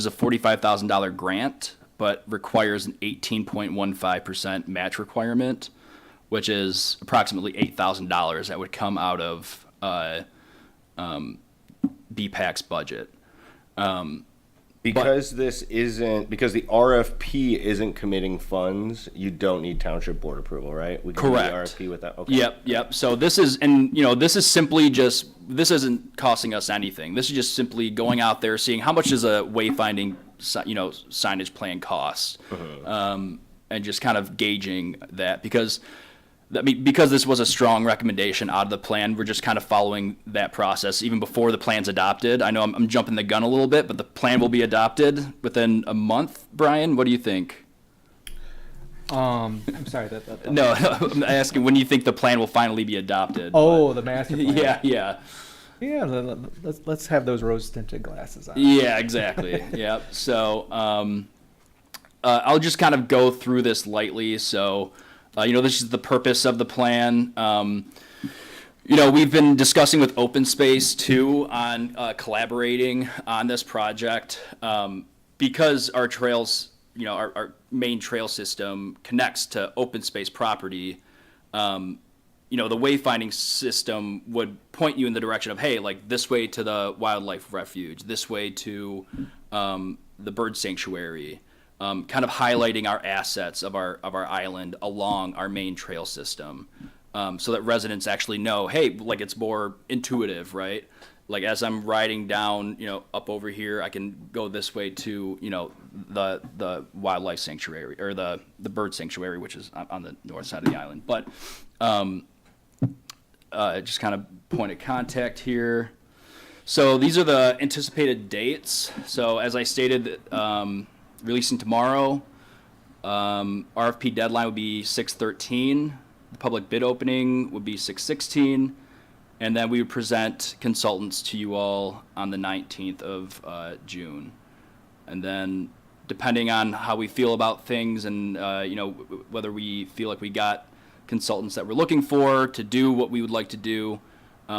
a $45,000 grant, but requires an 18.15% match requirement, which is approximately $8,000 that would come out of BPAC's budget. Because because the RFP isn't committing funds, you don't need township board approval, right? We can do the Correct. RFP with that. Okay. Yep. So this isn't costing us anything. This is just simply going out there, seeing how much does a wayfinding, signage plan cost, and just kind of gauging that because this was a strong recommendation out of the plan. We're just kind of following that process even before the plan's adopted. I know I'm jumping the gun a little bit, but the plan will be adopted within a month. Brian, what do you think? I'm sorry. No, I'm asking when you think the plan will finally be adopted. Oh, the master plan. Yeah. Yeah. Let's have those rose tinted glasses on. Yeah, exactly. Yep. So I'll just kind of go through this lightly. So, this is the purpose of the plan. We've been discussing with Open Space too on collaborating on this project because our trails, our main trail system connects to open space property. The wayfinding system would point you in the direction of, hey, like this way to the wildlife refuge, this way to the bird sanctuary, kind of highlighting our assets of our island along our main trail system, so that residents actually know, hey, like it's more intuitive, right? like as I'm riding down, up over here, I can go this way to, the wildlife sanctuary or the bird sanctuary, which is on the north side of the island. But just kind of point of contact here. So these are the anticipated dates. So as I stated, releasing tomorrow, RFP deadline would be 6/13. The public bid opening would be 6/16. And then we would present consultants to you all on the 19th of June. And then depending on how we feel about things and, whether we feel like we got consultants that we're looking for to do what we would like to do,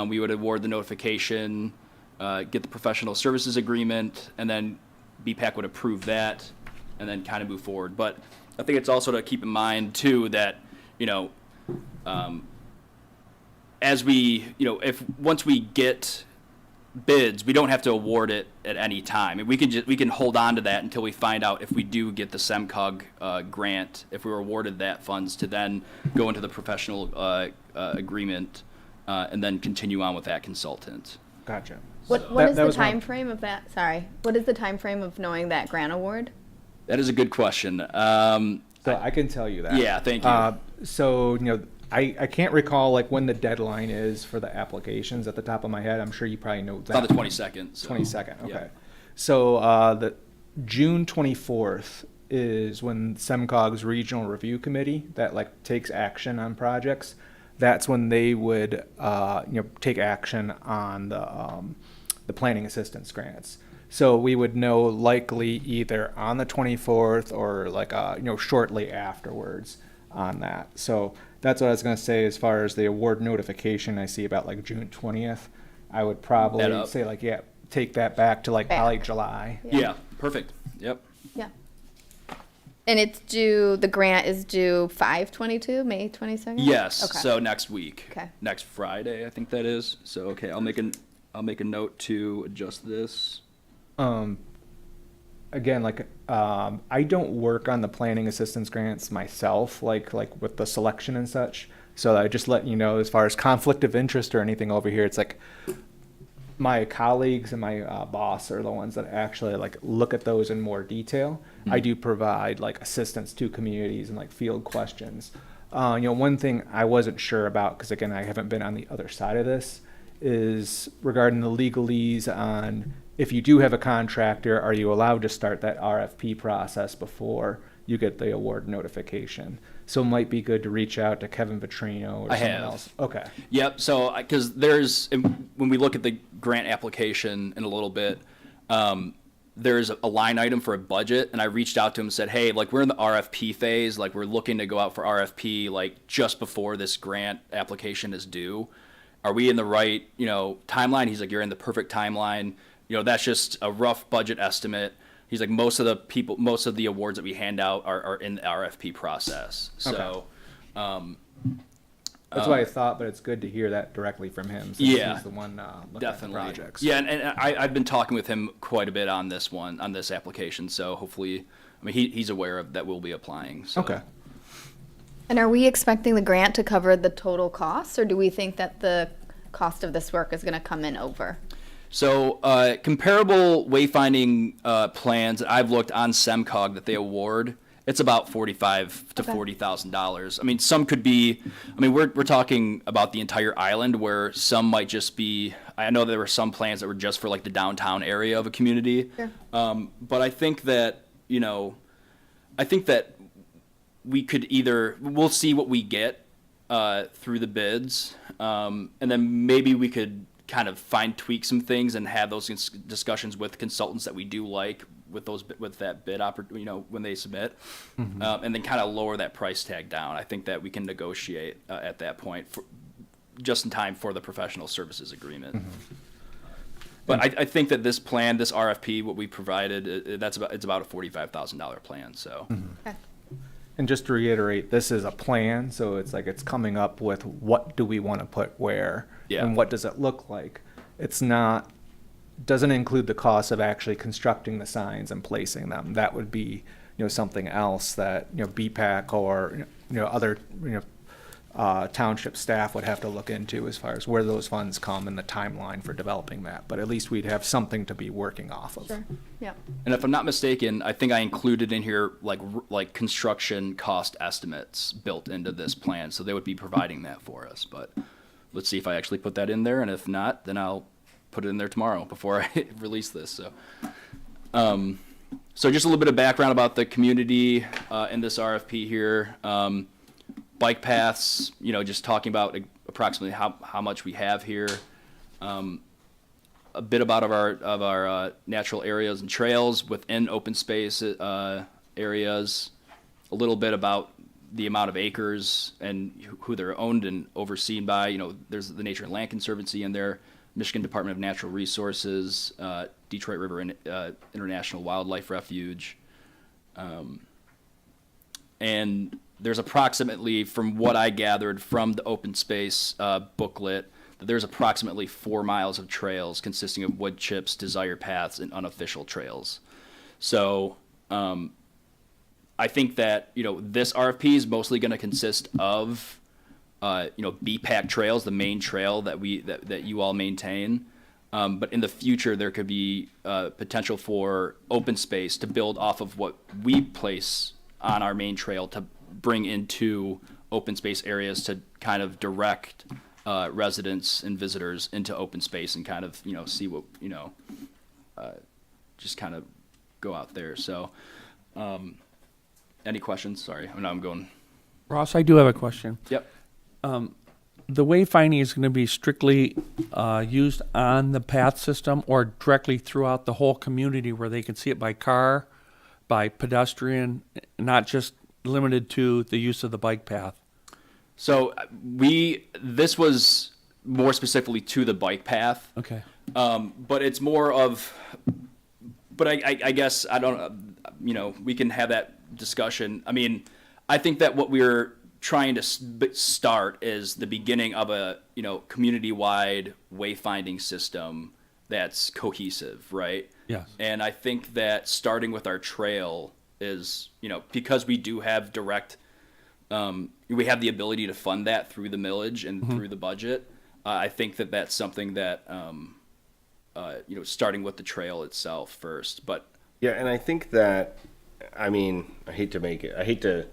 we would award the notification, get the professional services agreement, and then BPAC would approve that and then kind of move forward. But I think it's also to keep in mind, too, that, as we, if once we get bids, we don't have to award it at any time. And we can hold on to that until we find out if we do get the SEMCOG grant, if we were awarded that funds, to then go into the professional agreement and then continue on with that consultant. Gotcha. What is That the was one- time frame of that? Sorry. What is the time frame of knowing that grant award? That is a good question. So I can tell you that. Yeah, thank you. So, I can't recall like when the deadline is for the applications at the top of my head. I'm sure you probably know It's that. on the 22nd. So, 22nd, okay. yeah. So the June 24th is when SEMCOG's regional review committee that like takes action on projects. That's when they would take action on the planning assistance grants. So we would know likely either on the 24th or like shortly afterwards on that. So that's what I was going to say as far as the award notification. I see about like June 20th. I would That probably up. say like, yeah, take that back to like probably Back. July. Yeah, perfect. Yep. Yeah. And it's due, the grant is due 5/22, May 22nd? Yes. Okay. So next week. Okay. Next Friday, I think that is. So okay, I'll make a note to adjust this. Again, like I don't work on the planning assistance grants myself, like with the selection and such. So I just let you know as far as conflict of interest or anything over here, it's like my colleagues and my boss are the ones that actually like look at those in more detail. I do provide like assistance to communities and like field questions. One thing I wasn't sure about, because again, I haven't been on the other side of this, is regarding the legalese on if you do have a contractor, are you allowed to start that RFP process before you get the award notification? So it might be good to reach out to Kevin Vitrino or I someone have. else. Okay. Yep. So, because when we look at the grant application in a little bit, there's a line item for a budget, and I reached out to him and said, hey, like we're in the RFP phase, like we're looking to go out for RFP like just before this grant application is due. Are we in the right, timeline? He's like, you're in the perfect timeline. That's just a rough budget estimate. He's like, most of the awards that we hand out are in the RFP process. So, That's what I thought, but it's good to hear that direcally from him since Yeah, he's the one looking definitely. at the projects. Yeah, and I've been talking with him quite a bit on this application. So hopefully, he's aware of that we'll be applying. So. Okay. And are we expecting the grant to cover the total costs, or do we think that the cost of this work is going to come in over? So comparable wayfinding plans that I've looked on SEMCOG that they award, it's about $45,000 to Okay. $40,000. Some could be. We're talking about the entire island, where some might just be. I know there were some plans that were just for like the downtown area of a community. Sure. But I think that we could we'll see what we get through the bids, and then maybe we could kind of tweak some things and have those discussions with consultants that we do like with that bid when they submit, and then kind of lower that price tag down. I think that we can negotiate at that point just in time for the professional services agreement. But I think that this plan, this RFP, what we provided, it's about a $45,000 plan. So. Okay. And just to reiterate, this is a plan, so it's like it's coming up with what do we want to put where, Yeah. and what does it look like. It's not, doesn't include the cost of actually constructing the signs and placing them. That would be, something else that BPAC or other township staff would have to look into as far as where those funds come and the timeline for developing that. But at least we'd have something to be working off of. Sure. Yeah. And if I'm not mistaken, I think I included in here like construction cost estimates built into this plan, so they would be providing that for us. But let's see if I actually put that in there, and if not, then I'll put it in there tomorrow before I release this. So just a little bit of background about the community in this RFP here. Bike paths, just talking about approximately how much we have here. A bit about our natural areas and trails within open space areas. A little bit about the amount of acres and who they're owned and overseen by. There's the Nature and Land Conservancy in there, Michigan Department of Natural Resources, Detroit River International Wildlife Refuge, and there's approximately, from what I gathered from the open space booklet, that there's approximately 4 miles of trails consisting of wood chips, desire paths, and unofficial trails. So I think that this RFP is mostly going to consist of BPAC trails, the main trail that you all maintain. But in the future, there could be potential for open space to build off of what we place on our main trail to bring into open space areas to kind of direct residents and visitors into open space and kind of see what just kind of go out there. So any questions? Sorry, I know I'm going. Ross, I do have a question. Yep. The wayfinding is going to be strictly used on the path system or directly throughout the whole community where they can see it by car, by pedestrian, not just limited to the use of the bike path? So this was more specifically to the bike path. Okay. But it's more of, but I guess I don't, we can have that discussion. I mean, I think that what we're trying to start is the beginning of a, community-wide wayfinding system that's cohesive, right? Yes. And I think that starting with our trail is, because we do have direct, we have the ability to fund that through the millage and through the budget. I think that that's something that, starting with the trail itself first, but. Yeah, and I think that, I hate to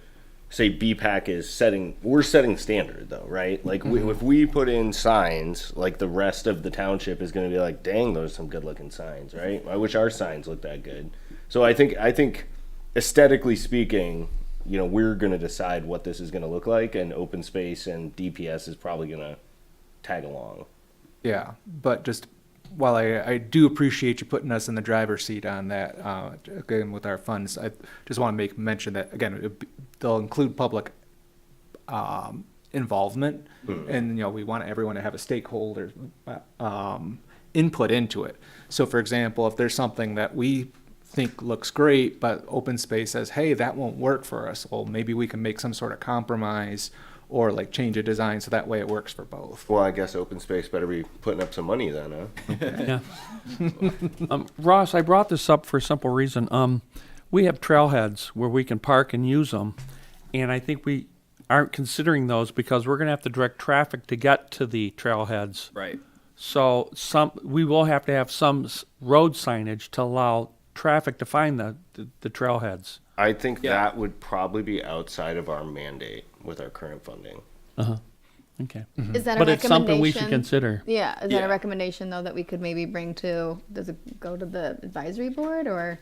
say BPAC is we're setting standard though, right? Like if we put in signs, like the rest of the township is going to be like, dang, those are some good looking signs, right? I wish our signs looked that good. So I think aesthetically speaking, we're going to decide what this is going to look like, and open space and DPS is probably going to tag along. Yeah, but just while I do appreciate you putting us in the driver's seat on that, again, with our funds, I just want to make mention that, again, they'll include public involvement, and, we want everyone to have a stakeholder input into it. So, for example, if there's something that we think looks great, but open space says, hey, that won't work for us, well, maybe we can make some sort of compromise or like change a design so that way it works for both. Well, I guess open space better be putting up some money then, huh? Yeah. Ross, I brought this up for a simple reason. We have trailheads where we can park and use them, and I think we aren't considering those because we're going to have to direct traffic to get to the trailheads. Right. So we will have to have some road signage to allow traffic to find the trailheads. I think that would probably be outside of our mandate with our current funding. Okay. Is that a But recommendation? it's something we should consider. Yeah. Is that Yeah. a recommendation though that we could maybe bring to? Does it go to the advisory board or?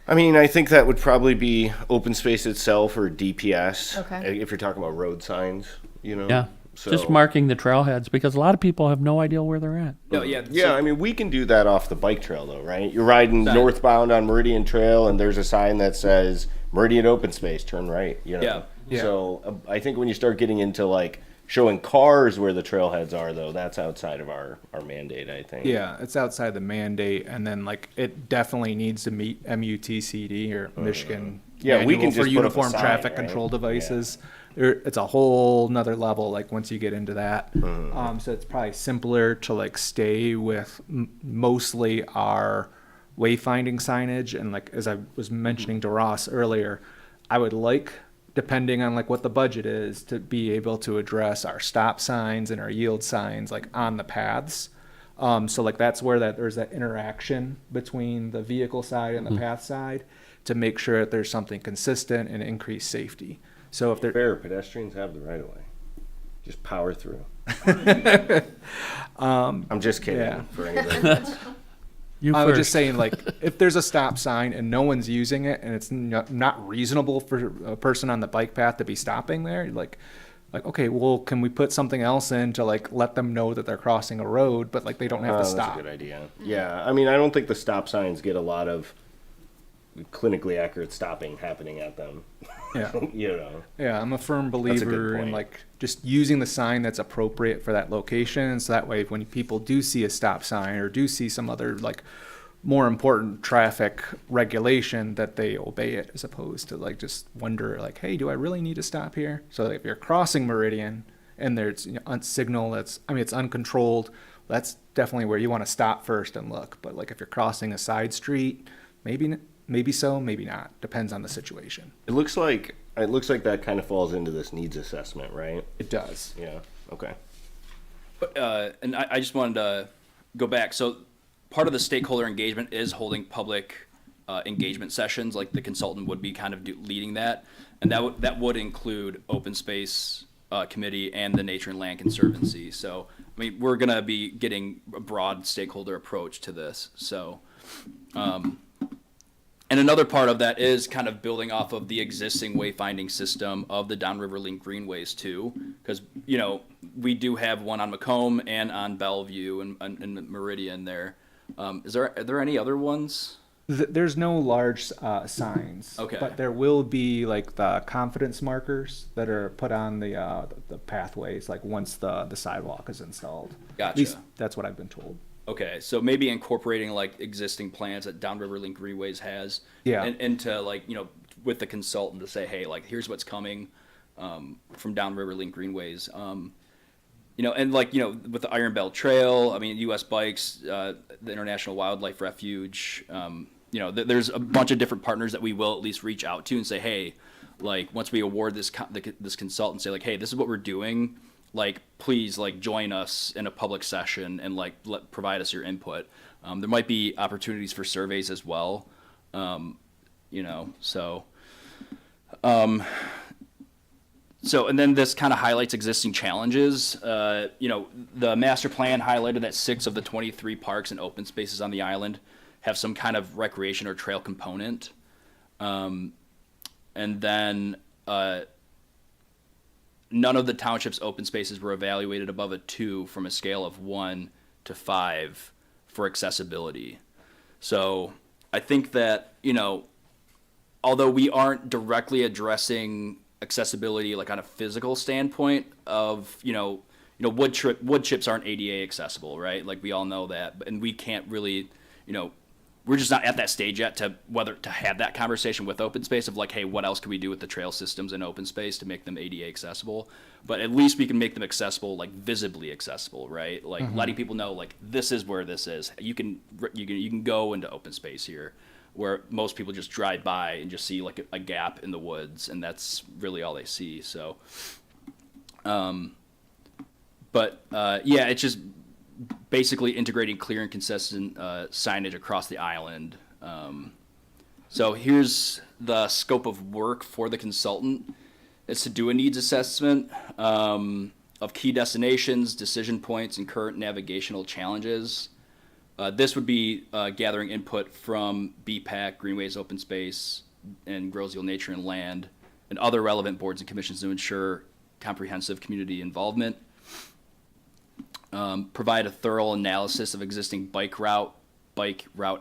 I think that would probably be open space itself or DPS. Okay. If you're talking about road signs, Yeah. So, Just marking the trailheads because a lot of people have no idea where they're at. No, yeah. Yeah, we can do that off the bike trail though, right? You're riding northbound on Meridian Trail and there's a sign that says Meridian Open Space, turn right, Yeah. Yeah. So I think when you start getting into like showing cars where the trailheads are though, that's outside of our mandate, I think. Yeah, it's outside the mandate, and then like it definitely needs to meet MUTCD or Michigan Yeah, we Manual can for just put up a uniform sign, traffic right? control devices. It's a whole nother level. Like once you get into that, so it's probably simpler to like stay with mostly our wayfinding signage, and like as I was mentioning to Ross earlier, I would like depending on like what the budget is, to be able to address our stop signs and our yield signs like on the paths. So like that's where there's that interaction between the vehicle side and the path side to make sure that there's something consistent and increase safety. So if they're Fair, pedestrians have the right of way. Just power through. I'm just kidding yeah. for anybody that's You I was first. just saying, like, if there's a stop sign and no one's using it and it's not reasonable for a person on the bike path to be stopping there, like, okay, well, can we put something else in to like let them know that they're crossing a road, but like they don't have to That's stop? a good idea. Yeah, I mean, I don't think the stop signs get a lot of clinically accurate stopping happening at them. Yeah, You know, yeah, I'm a firm a good believer in point. like just using the sign that's appropriate for that location, so that way when people do see a stop sign or do see some other like more important traffic regulation, that they obey it, as opposed to like just wonder like, hey, do I really need to stop here? So if you're crossing Meridian and there's signal that's, I mean, it's uncontrolled, that's definitely where you want to stop first and look. But like if you're crossing a side street, maybe so, maybe not. Depends on the situation. it looks like that kind of falls into this needs assessment, right? It does. Yeah. Okay. And I just wanted to go back. So part of the stakeholder engagement is holding public engagement sessions, like the consultant would be kind of leading that. And that would include open space committee and the Nature and Land Conservancy. So, I mean, we're going to be getting a broad stakeholder approach to this. So, and another part of that is kind of building off of the existing wayfinding system of the Downriver Link Greenways too, because we do have one on Macomb and on Bellevue and Meridian there. Are there any other ones? There's no large signs. Okay. But there will be like the confidence markers that are put on the pathways, like once the sidewalk is installed. Gotcha. At least that's what I've been told. Okay, so maybe incorporating like existing plans that Downriver Link Greenways has, Yeah. and into like with the consultant to say, hey, like here's what's coming from Downriver Link Greenways, and like with the Iron Belt Trail, I mean U.S. Bikes, the International Wildlife Refuge, there's a bunch of different partners that we will at least reach out to and say, hey, like once we award this consultant, say like, hey, this is what we're doing. Like, please, like, join us in a public session and, like, provide us your input. There might be opportunities for surveys as well, so. And then this kind of highlights existing challenges. The master plan highlighted that 6 of the 23 parks and open spaces on the island have some kind of recreation or trail component. And then none of the township's open spaces were evaluated above a 2 from a scale of 1 to 5 for accessibility. So I think that, although we aren't directly addressing accessibility like on a physical standpoint of, wood chips aren't ADA accessible, right? Like we all know that, and we can't really, we're just not at that stage yet to have that conversation with open space of like, hey, what else can we do with the trail systems in open space to make them ADA accessible? But at least we can make them accessible, like visibly accessible, right? Like letting people know, like this is where this is. You can go into open space here, where most people just drive by and just see like a gap in the woods, and that's really all they see. So, it's just basically integrating clear and consistent signage across the island. So here's the scope of work for the consultant. It's to do a needs assessment of key destinations, decision points, and current navigational challenges. This would be gathering input from BPAC, Greenways Open Space, and Groseal Nature and Land, and other relevant boards and commissions to ensure comprehensive community involvement. Provide a thorough analysis of existing bike route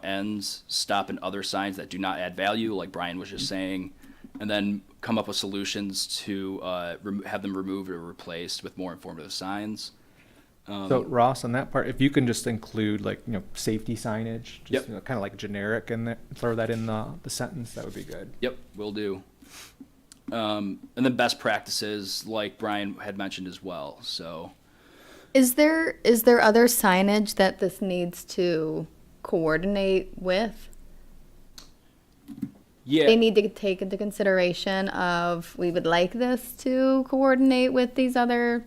ends, stop and other signs that do not add value, like Brian was just saying, and then come up with solutions to have them removed or replaced with more informative signs. So Ross, on that part, if you can just include like, safety signage, just Yep. kind of like generic, and throw that in the sentence, that would be good. Yep, will do. And then best practices, like Brian had mentioned as well. So, Is there other signage that this needs to coordinate with? Yeah. they need to take into consideration of, we would like this to coordinate with these other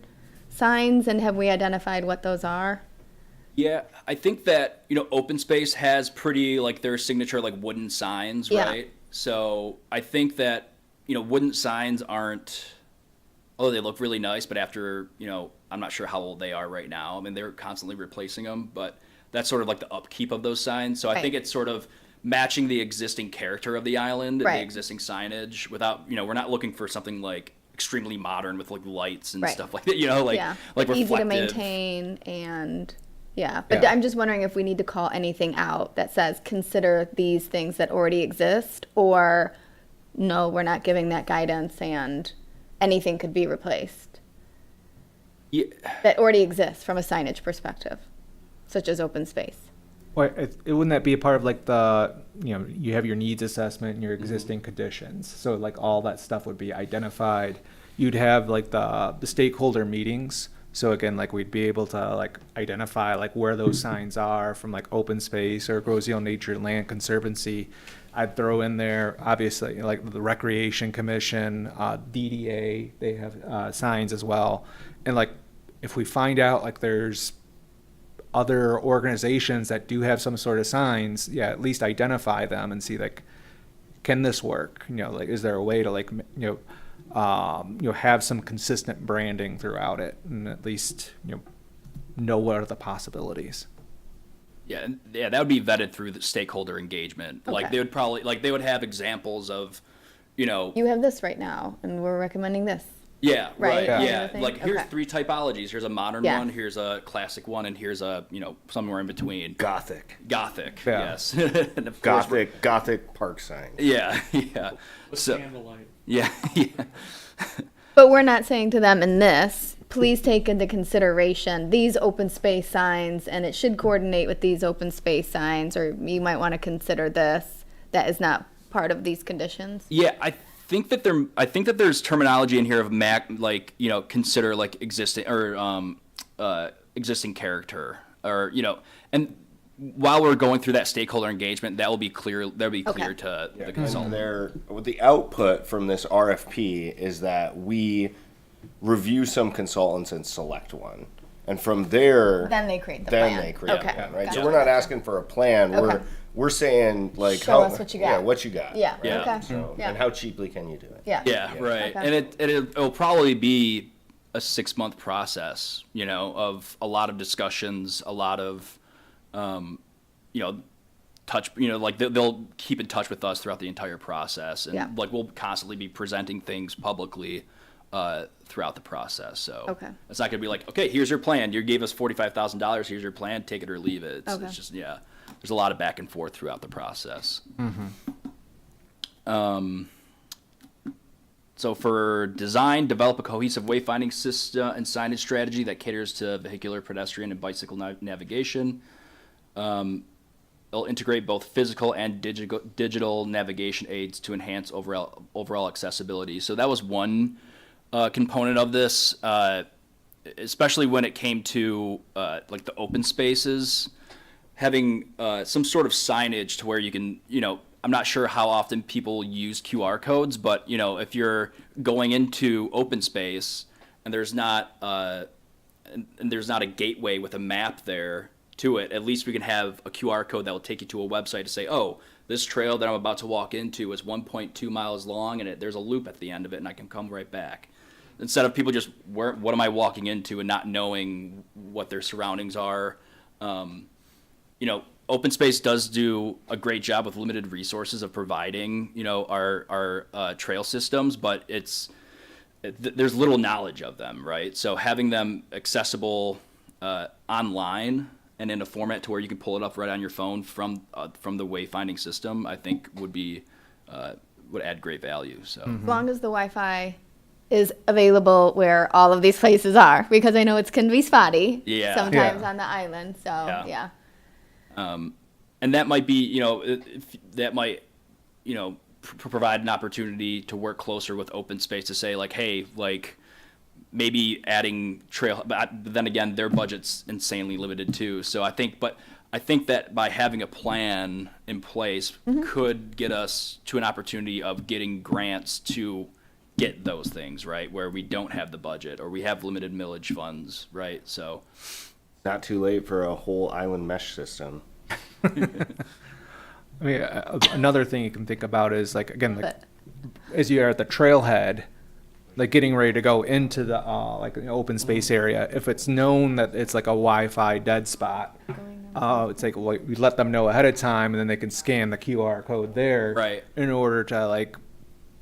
signs, and have we identified what those are? Yeah, I think that, open space has pretty, like, their signature, like, wooden signs, Yeah. right? So I think that, wooden signs aren't, although they look really nice, but after, I'm not sure how old they are right now. I mean, they're constantly replacing them, but that's sort of like the upkeep of those signs. So I think Right. it's sort of matching the existing character of the island and Right. the existing signage without, we're not looking for something like extremely modern with like lights and Right. stuff like that, like, Yeah, like easy to reflective. maintain, and, yeah. But Yeah. I'm just wondering if we need to call anything out that says, consider these things that already exist, or no, we're not giving that guidance and anything could be replaced Yeah. that already exists from a signage perspective, such as open space. Well, wouldn't that be a part of like you have your needs assessment and your existing conditions. So like all that stuff would be identified. You'd have like the stakeholder meetings. So again, like we'd be able to like identify like where those signs are from like open space or Grosseal Nature and Land Conservancy. I'd throw in there, obviously, like the Recreation Commission, DDA, they have signs as well. And like if we find out like there's other organizations that do have some sort of signs, yeah, at least identify them and see like, can this work? Like, is there a way to like, have some consistent branding throughout it, and at least know what are the possibilities. Yeah, and yeah, that would be vetted through the stakeholder engagement. Like Okay. they would probably they would have examples of, You have this right now, and we're recommending this. yeah, Right, right, yeah. yeah. Kind of thing? Like here's Okay. 3 typologies. Here's a modern Yeah. one, here's a classic one, and here's a somewhere in between. Gothic. Gothic, Yeah. yes. And of course we're- Gothic park sign. Yeah, yeah. So yeah, yeah. But we're not saying to them in this, please take into consideration these open space signs, and it should coordinate with these open space signs, or you might want to consider this. That is not part of these conditions. Yeah, I think that there's terminology in here of consider like existing or existing character, or and while we're going through that stakeholder engagement, that will be clear. That'll be clear Okay. to the And consultant. the output from this RFP is that we review some consultants and select one. And from there, Then they create the then plan. they create Okay. a plan, right? Gotcha. So we're not asking for a plan. Okay. We're saying like Show us what you got. Yeah, what you got. Yeah. Yeah. Okay. So, Yeah. and how cheaply can you do it? Yeah. Yeah, right. Okay. And it'll probably be a 6-month process, of a lot of discussions, a lot of, touch, like they'll keep in touch with us throughout the entire process. And Yeah. like we'll constantly be presenting things publicly throughout the process. So Okay. it's not going to be like, okay, here's your plan. You gave us $45,000. Here's your plan. Take it or leave it. Okay. It's just, yeah, there's a lot of back and forth throughout the process. So for design, develop a cohesive wayfinding system and signage strategy that caters to vehicular, pedestrian, and bicycle navigation. It'll integrate both physical and digital navigation aids to enhance overall accessibility. So that was one component of this, especially when it came to like the open spaces, having some sort of signage to where you can, I'm not sure how often people use QR codes, but if you're going into open space and there's not and there's not a gateway with a map there to it, at least we can have a QR code that will take you to a website to say, oh, this trail that I'm about to walk into is 1.2 miles long, and there's a loop at the end of it, and I can come right back. Instead of people just, what am I walking into, and not knowing what their surroundings are. Open space does do a great job with limited resources of providing, our trail systems, but there's little knowledge of them, right? So having them accessible online and in a format to where you can pull it up right on your phone from the wayfinding system, I think would add great value. So As long as the Wi-Fi is available where all of these places are, because I know it can be spotty sometimes Yeah. on the island. So yeah. And that might be, that might, provide an opportunity to work closer with open space to say like, hey, like maybe adding trail, but then again, their budget's insanely limited too. So I think, but I think that by having a plan in place could get us to an opportunity of getting grants to get those things, right? Where we don't have the budget or we have limited millage funds, right? So, Not too late for a whole island mesh system. I mean, another thing you can think about is like, again, like, But as you are at the trailhead, like getting ready to go into the like an open space area, if it's known that it's like a Wi-Fi dead spot, it's like, well, we let them know ahead of time, and then they can scan the QR code there, Right. in order to like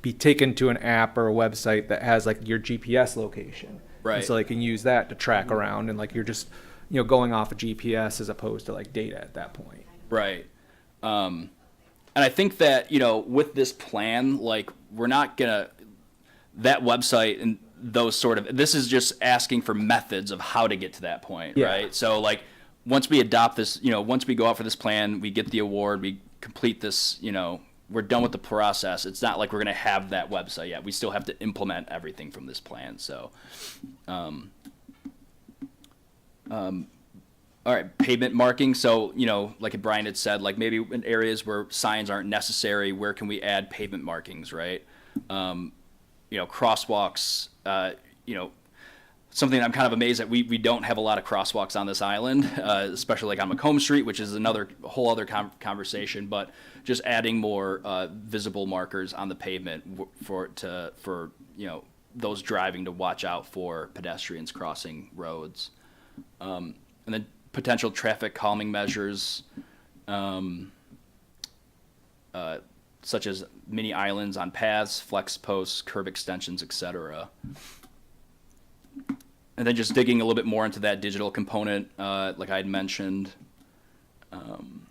be taken to an app or a website that has like your GPS location, Right. And so they can use that to track around, and like you're just going off of GPS as opposed to like data at that point. right. And I think that, with this plan, like, we're not gonna, that website and those sort of, this is just asking for methods of how to get to that point, Yeah. right? So, like, once we adopt this, once we go out for this plan, we get the award, we complete this, we're done with the process. It's not like we're gonna have that website yet. We still have to implement everything from this plan, so. All right, pavement marking. So, like Brian had said, like maybe in areas where signs aren't necessary, where can we add pavement markings, right? Crosswalks, something I'm kind of amazed that we don't have a lot of crosswalks on this island, especially like on Macomb Street, which is a whole other conversation, but just adding more visible markers on the pavement for those driving to watch out for pedestrians crossing roads. And then potential traffic calming measures, such as mini islands on paths, flex posts, curb extensions, etc. And then just digging a little bit more into that digital component, like I had mentioned. And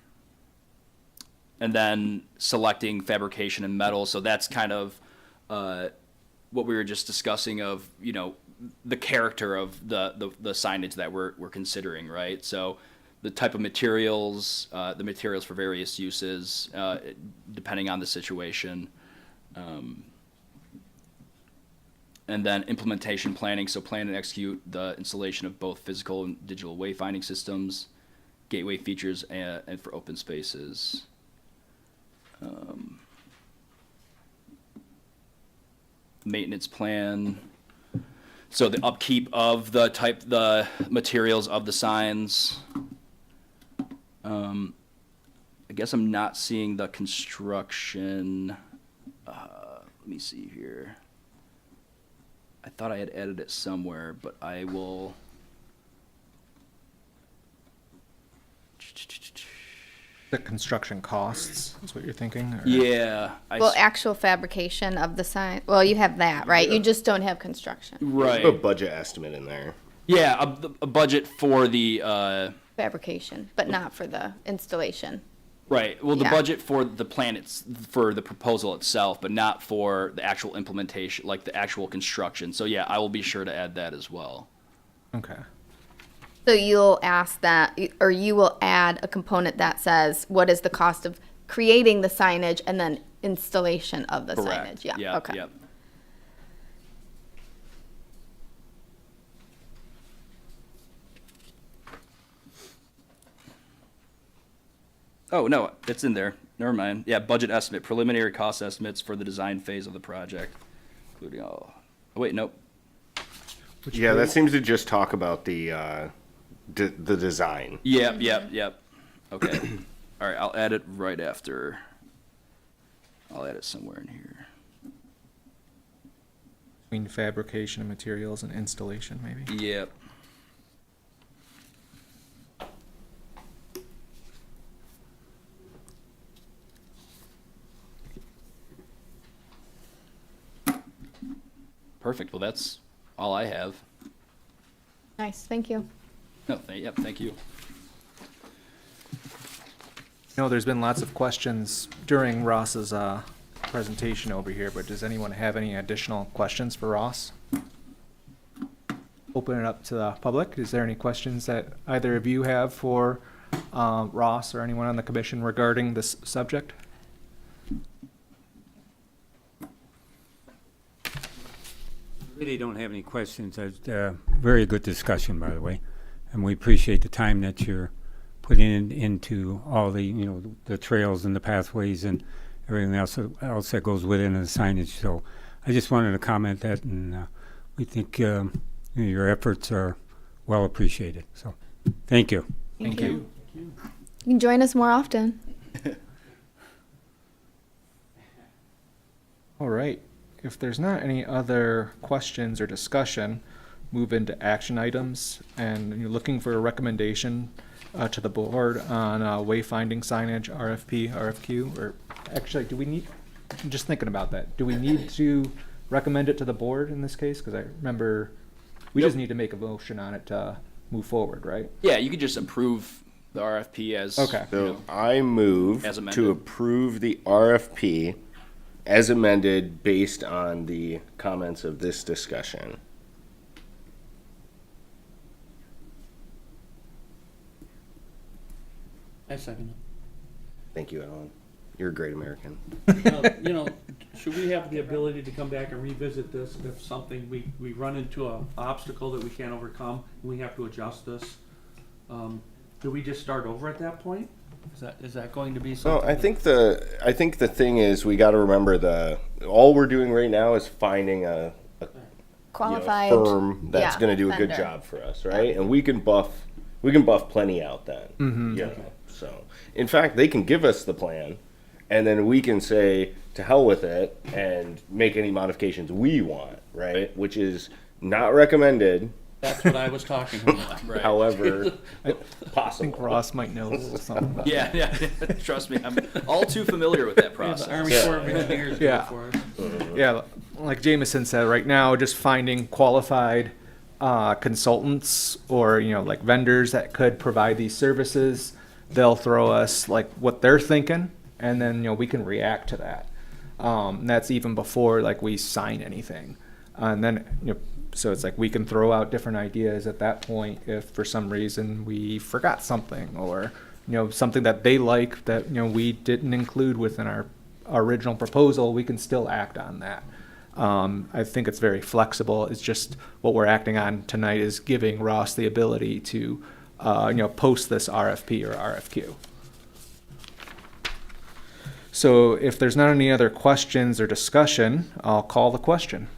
then selecting fabrication and metal. So that's kind of what we were just discussing of, the character of the signage that we're considering, right? So the type of materials, the materials for various uses, depending on the situation. And then implementation planning, so plan and execute the installation of both physical and digital wayfinding systems, gateway features, and for open spaces. Maintenance plan. So the upkeep of the materials of the signs. I guess I'm not seeing the construction. Let me see here. I thought I had added it somewhere, but I will. The construction costs is what you're thinking? Or? Yeah. well, actual fabrication of the sign. Well, you have that, right? You just don't have construction Right. Put a budget estimate in there. Yeah, a budget for the. fabrication, but not for the installation. Right. Well, the Yeah. budget for the plan, it's for the proposal itself, but not for the actual implementation, like the actual construction. So yeah, I will be sure to add that as well. Okay. So you'll ask that, or you will add a component that says, what is the cost of creating the signage and then installation of the Correct. signage? Yeah. Yep, Okay. Yep. Oh, no, it's in there. Never mind. Yeah, budget estimate, preliminary cost estimates for the design phase of the project, including all. Oh, wait, nope. Yeah, that seems to just talk about the design. Yep. Okay. All right, I'll add it right after. I'll add it somewhere in here. Between fabrication of materials and installation, maybe? Yep. Perfect. Well, that's all I have. Nice. Thank you. No, thank you. There's been lots of questions during Ross's presentation over here, but does anyone have any additional questions for Ross? Open it up to the public. Is there any questions that either of you have for Ross or anyone on the commission regarding this subject? Really don't have any questions. Very good discussion, by the way, and we appreciate the time that you're putting into all the, the trails and the pathways and everything else that goes with it and the signage. So I just wanted to comment that, and we think your efforts are well appreciated. So thank you. Thank you. You can join us more often. All right. If there's not any other questions or discussion, move into action items. And you're looking for a recommendation to the board on wayfinding signage, RFP, RFQ, or actually, do we need, I'm just thinking about that. Do we need to recommend it to the board in this case? Because I remember we just need to make a motion on it to move forward, right? Yeah, you could just approve the RFP as. Okay. So I move As amended. to approve the RFP as amended based on the comments of this discussion. I second Thank you, Alan. You're a great American. it. Should we have the ability to come back and revisit this if something, we run into an obstacle that we can't overcome, and we have to adjust this? Do we just start over at that point? Is that going to be So something? I think the thing is we got to remember all we're doing right now is finding a Qualified firm that's yeah, going to do a good vendor. job for us, right? And we can buff plenty out then. You know, so in fact, they can give us the plan, and then we can say to hell with it and make any modifications we want, right? Which is not recommended. That's what I was talking about. Right. However, I think possible. Ross might know a little something about Yeah, yeah. Trust me, I'm all too familiar with that The process. Army Corps of Engineers do it Yeah. for us. Yeah, like Jameson said, right now, just finding qualified consultants or, like vendors that could provide these services. They'll throw us like what they're thinking, and then, we can react to that. And that's even before like we sign anything. And then, so it's like we can throw out different ideas at that point if for some reason we forgot something or, something that they like that, we didn't include within our original proposal, we can still act on that. I think it's very flexible. It's just what we're acting on tonight is giving Ross the ability to, post this RFP or RFQ. So if there's not any other questions or discussion, I'll call the question.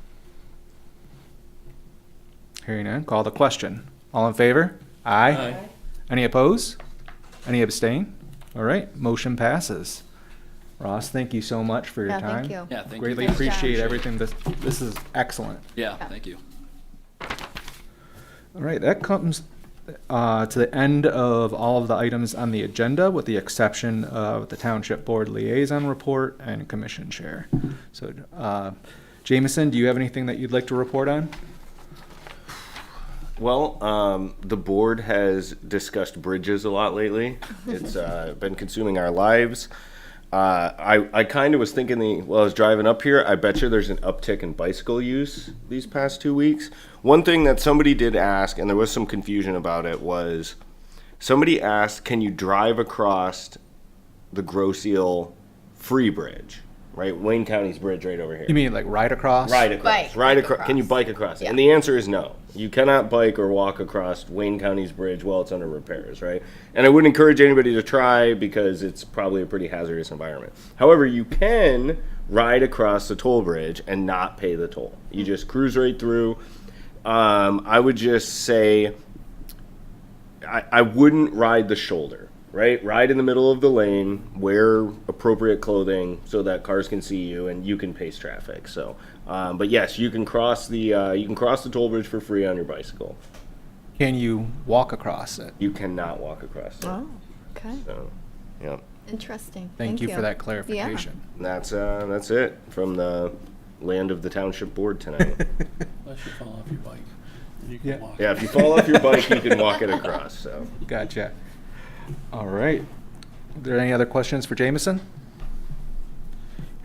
Hearing none, call the question. All in favor? Aye. Aye. Any opposed? Any abstain? All right, motion passes. Ross, thank you so much for your Yeah, time. thank you. Yeah, thank you. Greatly Thanks, John. appreciate everything. This is excellent. Yeah, thank you. All right, that comes to the end of all of the items on the agenda, with the exception of the Township Board Liaison Report and Commission Chair. So, Jameson, do you have anything that you'd like to report on? Well, the board has discussed bridges a lot lately. It's been consuming our lives. I kind of was thinking while I was driving up here, I bet you there's an uptick in bicycle use these past 2 weeks. One thing that somebody did ask, and there was some confusion about it, was somebody asked, can you drive across the Grosse Ile Free Bridge? Right? Wayne County's bridge right over here. You mean like ride across? Ride across. Bike Ride across. Can you bike across it? Yeah. And the answer is no. You cannot bike or walk across Wayne County's bridge while it's under repairs, right? And I wouldn't encourage anybody to try because it's probably a pretty hazardous environment. However, you can ride across the toll bridge and not pay the toll. You just cruise right through. I would just say I wouldn't ride the shoulder. Right? Ride in the middle of the lane, wear appropriate clothing so that cars can see you and you can pace traffic. So, but yes, you can cross the toll bridge for free on your bicycle. Can you walk across it? You cannot walk across it. Oh, okay. So, yeah, Interesting. Thank you for that clarification. and that's it from the land of the township board tonight. Unless you fall off your bike, and you can Yeah. walk. Yeah, if you fall off your bike, you can walk it across. So. Gotcha. All right. Are there any other questions for Jameson?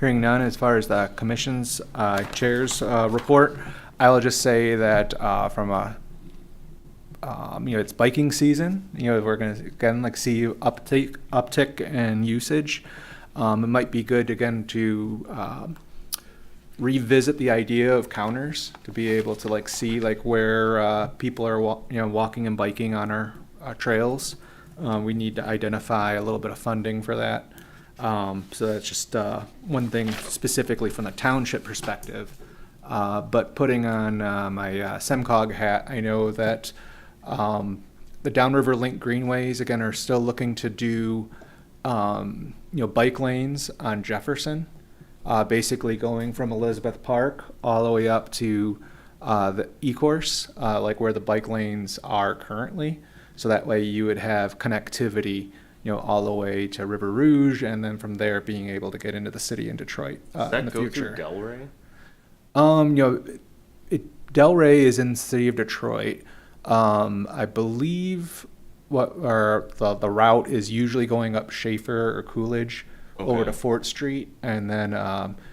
Hearing none, as far as the commission's chair's report, I will just say that from a it's biking season. We're going to again see uptick in usage. It might be good again to revisit the idea of counters to be able to see where people are walking and biking on our trails. We need to identify a little bit of funding for that. So that's just one thing specifically from the township perspective. But putting on my SEMCOG hat, I know that the Downriver Link Greenways, again, are still looking to do bike lanes on Jefferson, basically going from Elizabeth Park all the way up to the E-course, like where the bike lanes are currently. So that way you would have connectivity, all the way to River Rouge, and then from there being able to get into the city in Detroit in the future. Delray? Delray is in the city of Detroit. I believe the route is usually going up Schaefer or Coolidge over Okay. to Fort Street, and then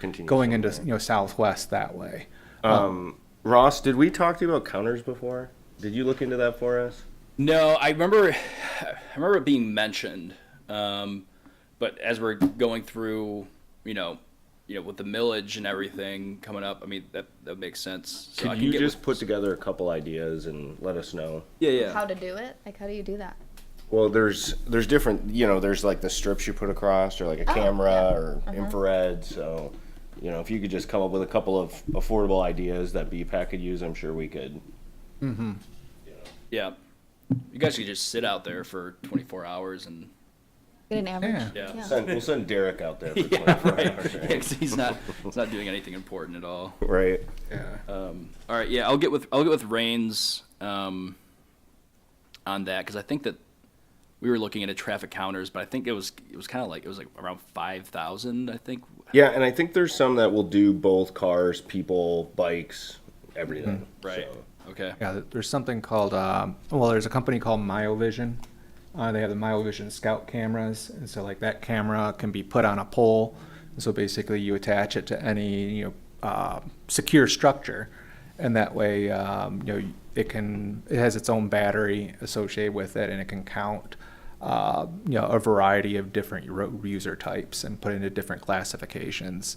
Continue going from into there. southwest that way. Ross, did we talk to you about counters before? Did you look into that for us? No, I remember it being mentioned, but as we're going through, with the millage and everything coming up, I mean that makes sense. So I Could can you get just with- put together a couple ideas and let us know? Yeah. How to do it? Like, how do you do that? Well, there's different, there's like the strips you put across, or like a Oh, camera yeah. or infrared. So, if you could just come up with a couple of affordable ideas that BPAC could use, I'm sure we could. Yeah. You guys could just sit out there for 24 hours and Get an average? Yeah. We'll send Derek out there for yeah, 24 right. hours, Yeah, right? 'cause he's not doing anything important at all. Right. Yeah. All right, yeah, I'll get with Rains on that, because I think that we were looking into traffic counters, but I think it was kind of like around 5,000. I think. Yeah, and I think there's some that will do both cars, people, bikes, everything. Right. So. Okay. Yeah, there's something called, there's a company called Myovision. They have the Myovision Scout cameras, and so like that camera can be put on a pole. And so basically you attach it to any, secure structure, and that way, it has its own battery associated with it, and it can count, a variety of different road user types and put into different classifications.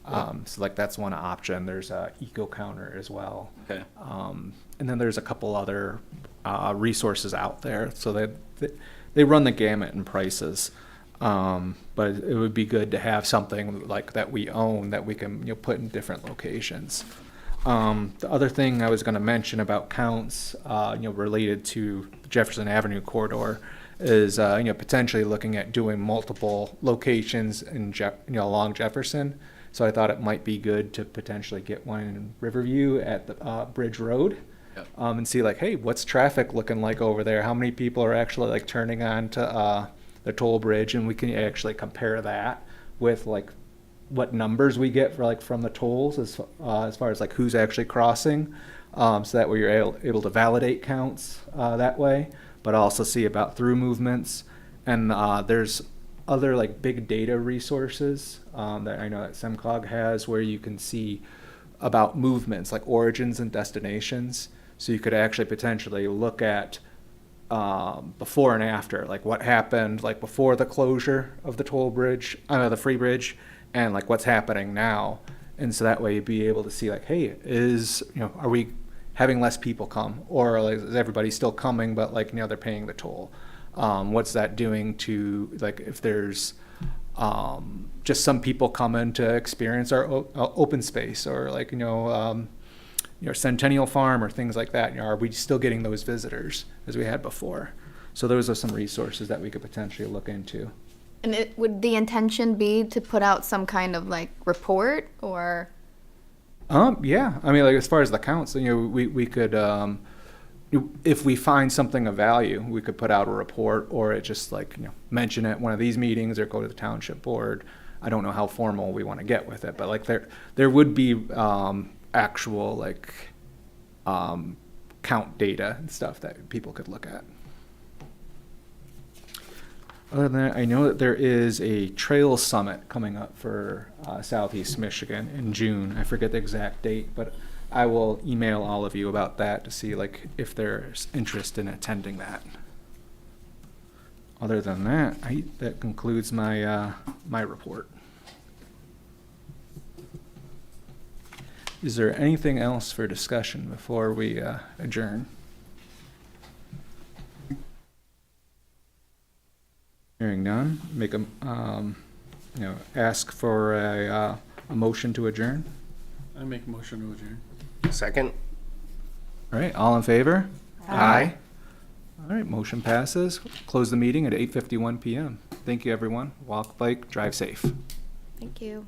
So like that's one option. There's a eco counter as well. Okay. And then there's a couple other resources out there. So they run the gamut in prices. But it would be good to have something like that we own that we can put in different locations. The other thing I was going to mention about counts, related to the Jefferson Avenue corridor, is potentially looking at doing multiple locations in along Jefferson. So I thought it might be good to potentially get one in Riverview at the Bridge Road, Yep. and see like, hey, what's traffic looking like over there? How many people are actually like turning on to the toll bridge, and we can actually compare that with like what numbers we get for like from the tolls as far as like who's actually crossing, so that way you're able to validate counts that way, but also see about through movements. And there's other like big data resources that I know that SEMCOG has, where you can see about movements like origins and destinations. So you could actually potentially look at before and after, like what happened like before the closure of the toll bridge, the free bridge, and like what's happening now. And so that way you'd be able to see like, hey, are we having less people come, or like is everybody still coming but like they're paying the toll? What's that doing to like if there's just some people coming to experience our open space, or like Centennial Farm or things like that? Are we still getting those visitors as we had before? So those are some resources that we could potentially look into. And would the intention be to put out some kind of like report, or? Yeah, I mean, like as far as the counts, we could, if we find something of value, we could put out a report, or it just like mention at one of these meetings, or go to the township board. I don't know how formal we want to get with it, but like there would be actual like count data and stuff that people could look at. Other than that, I know that there is a trail summit coming up for Southeast Michigan in June. I forget the exact date, but I will email all of you about that to see like if there's interest in attending that. Other than that, that concludes my my report. Is there anything else for discussion before we adjourn? Hearing none, make a, ask for a motion to adjourn. I make a motion to adjourn. Second? All right, all in favor? Aye. All right, motion passes. Close the meeting at 8:51 PM. Thank you, everyone. Walk, bike, drive safe. Thank you.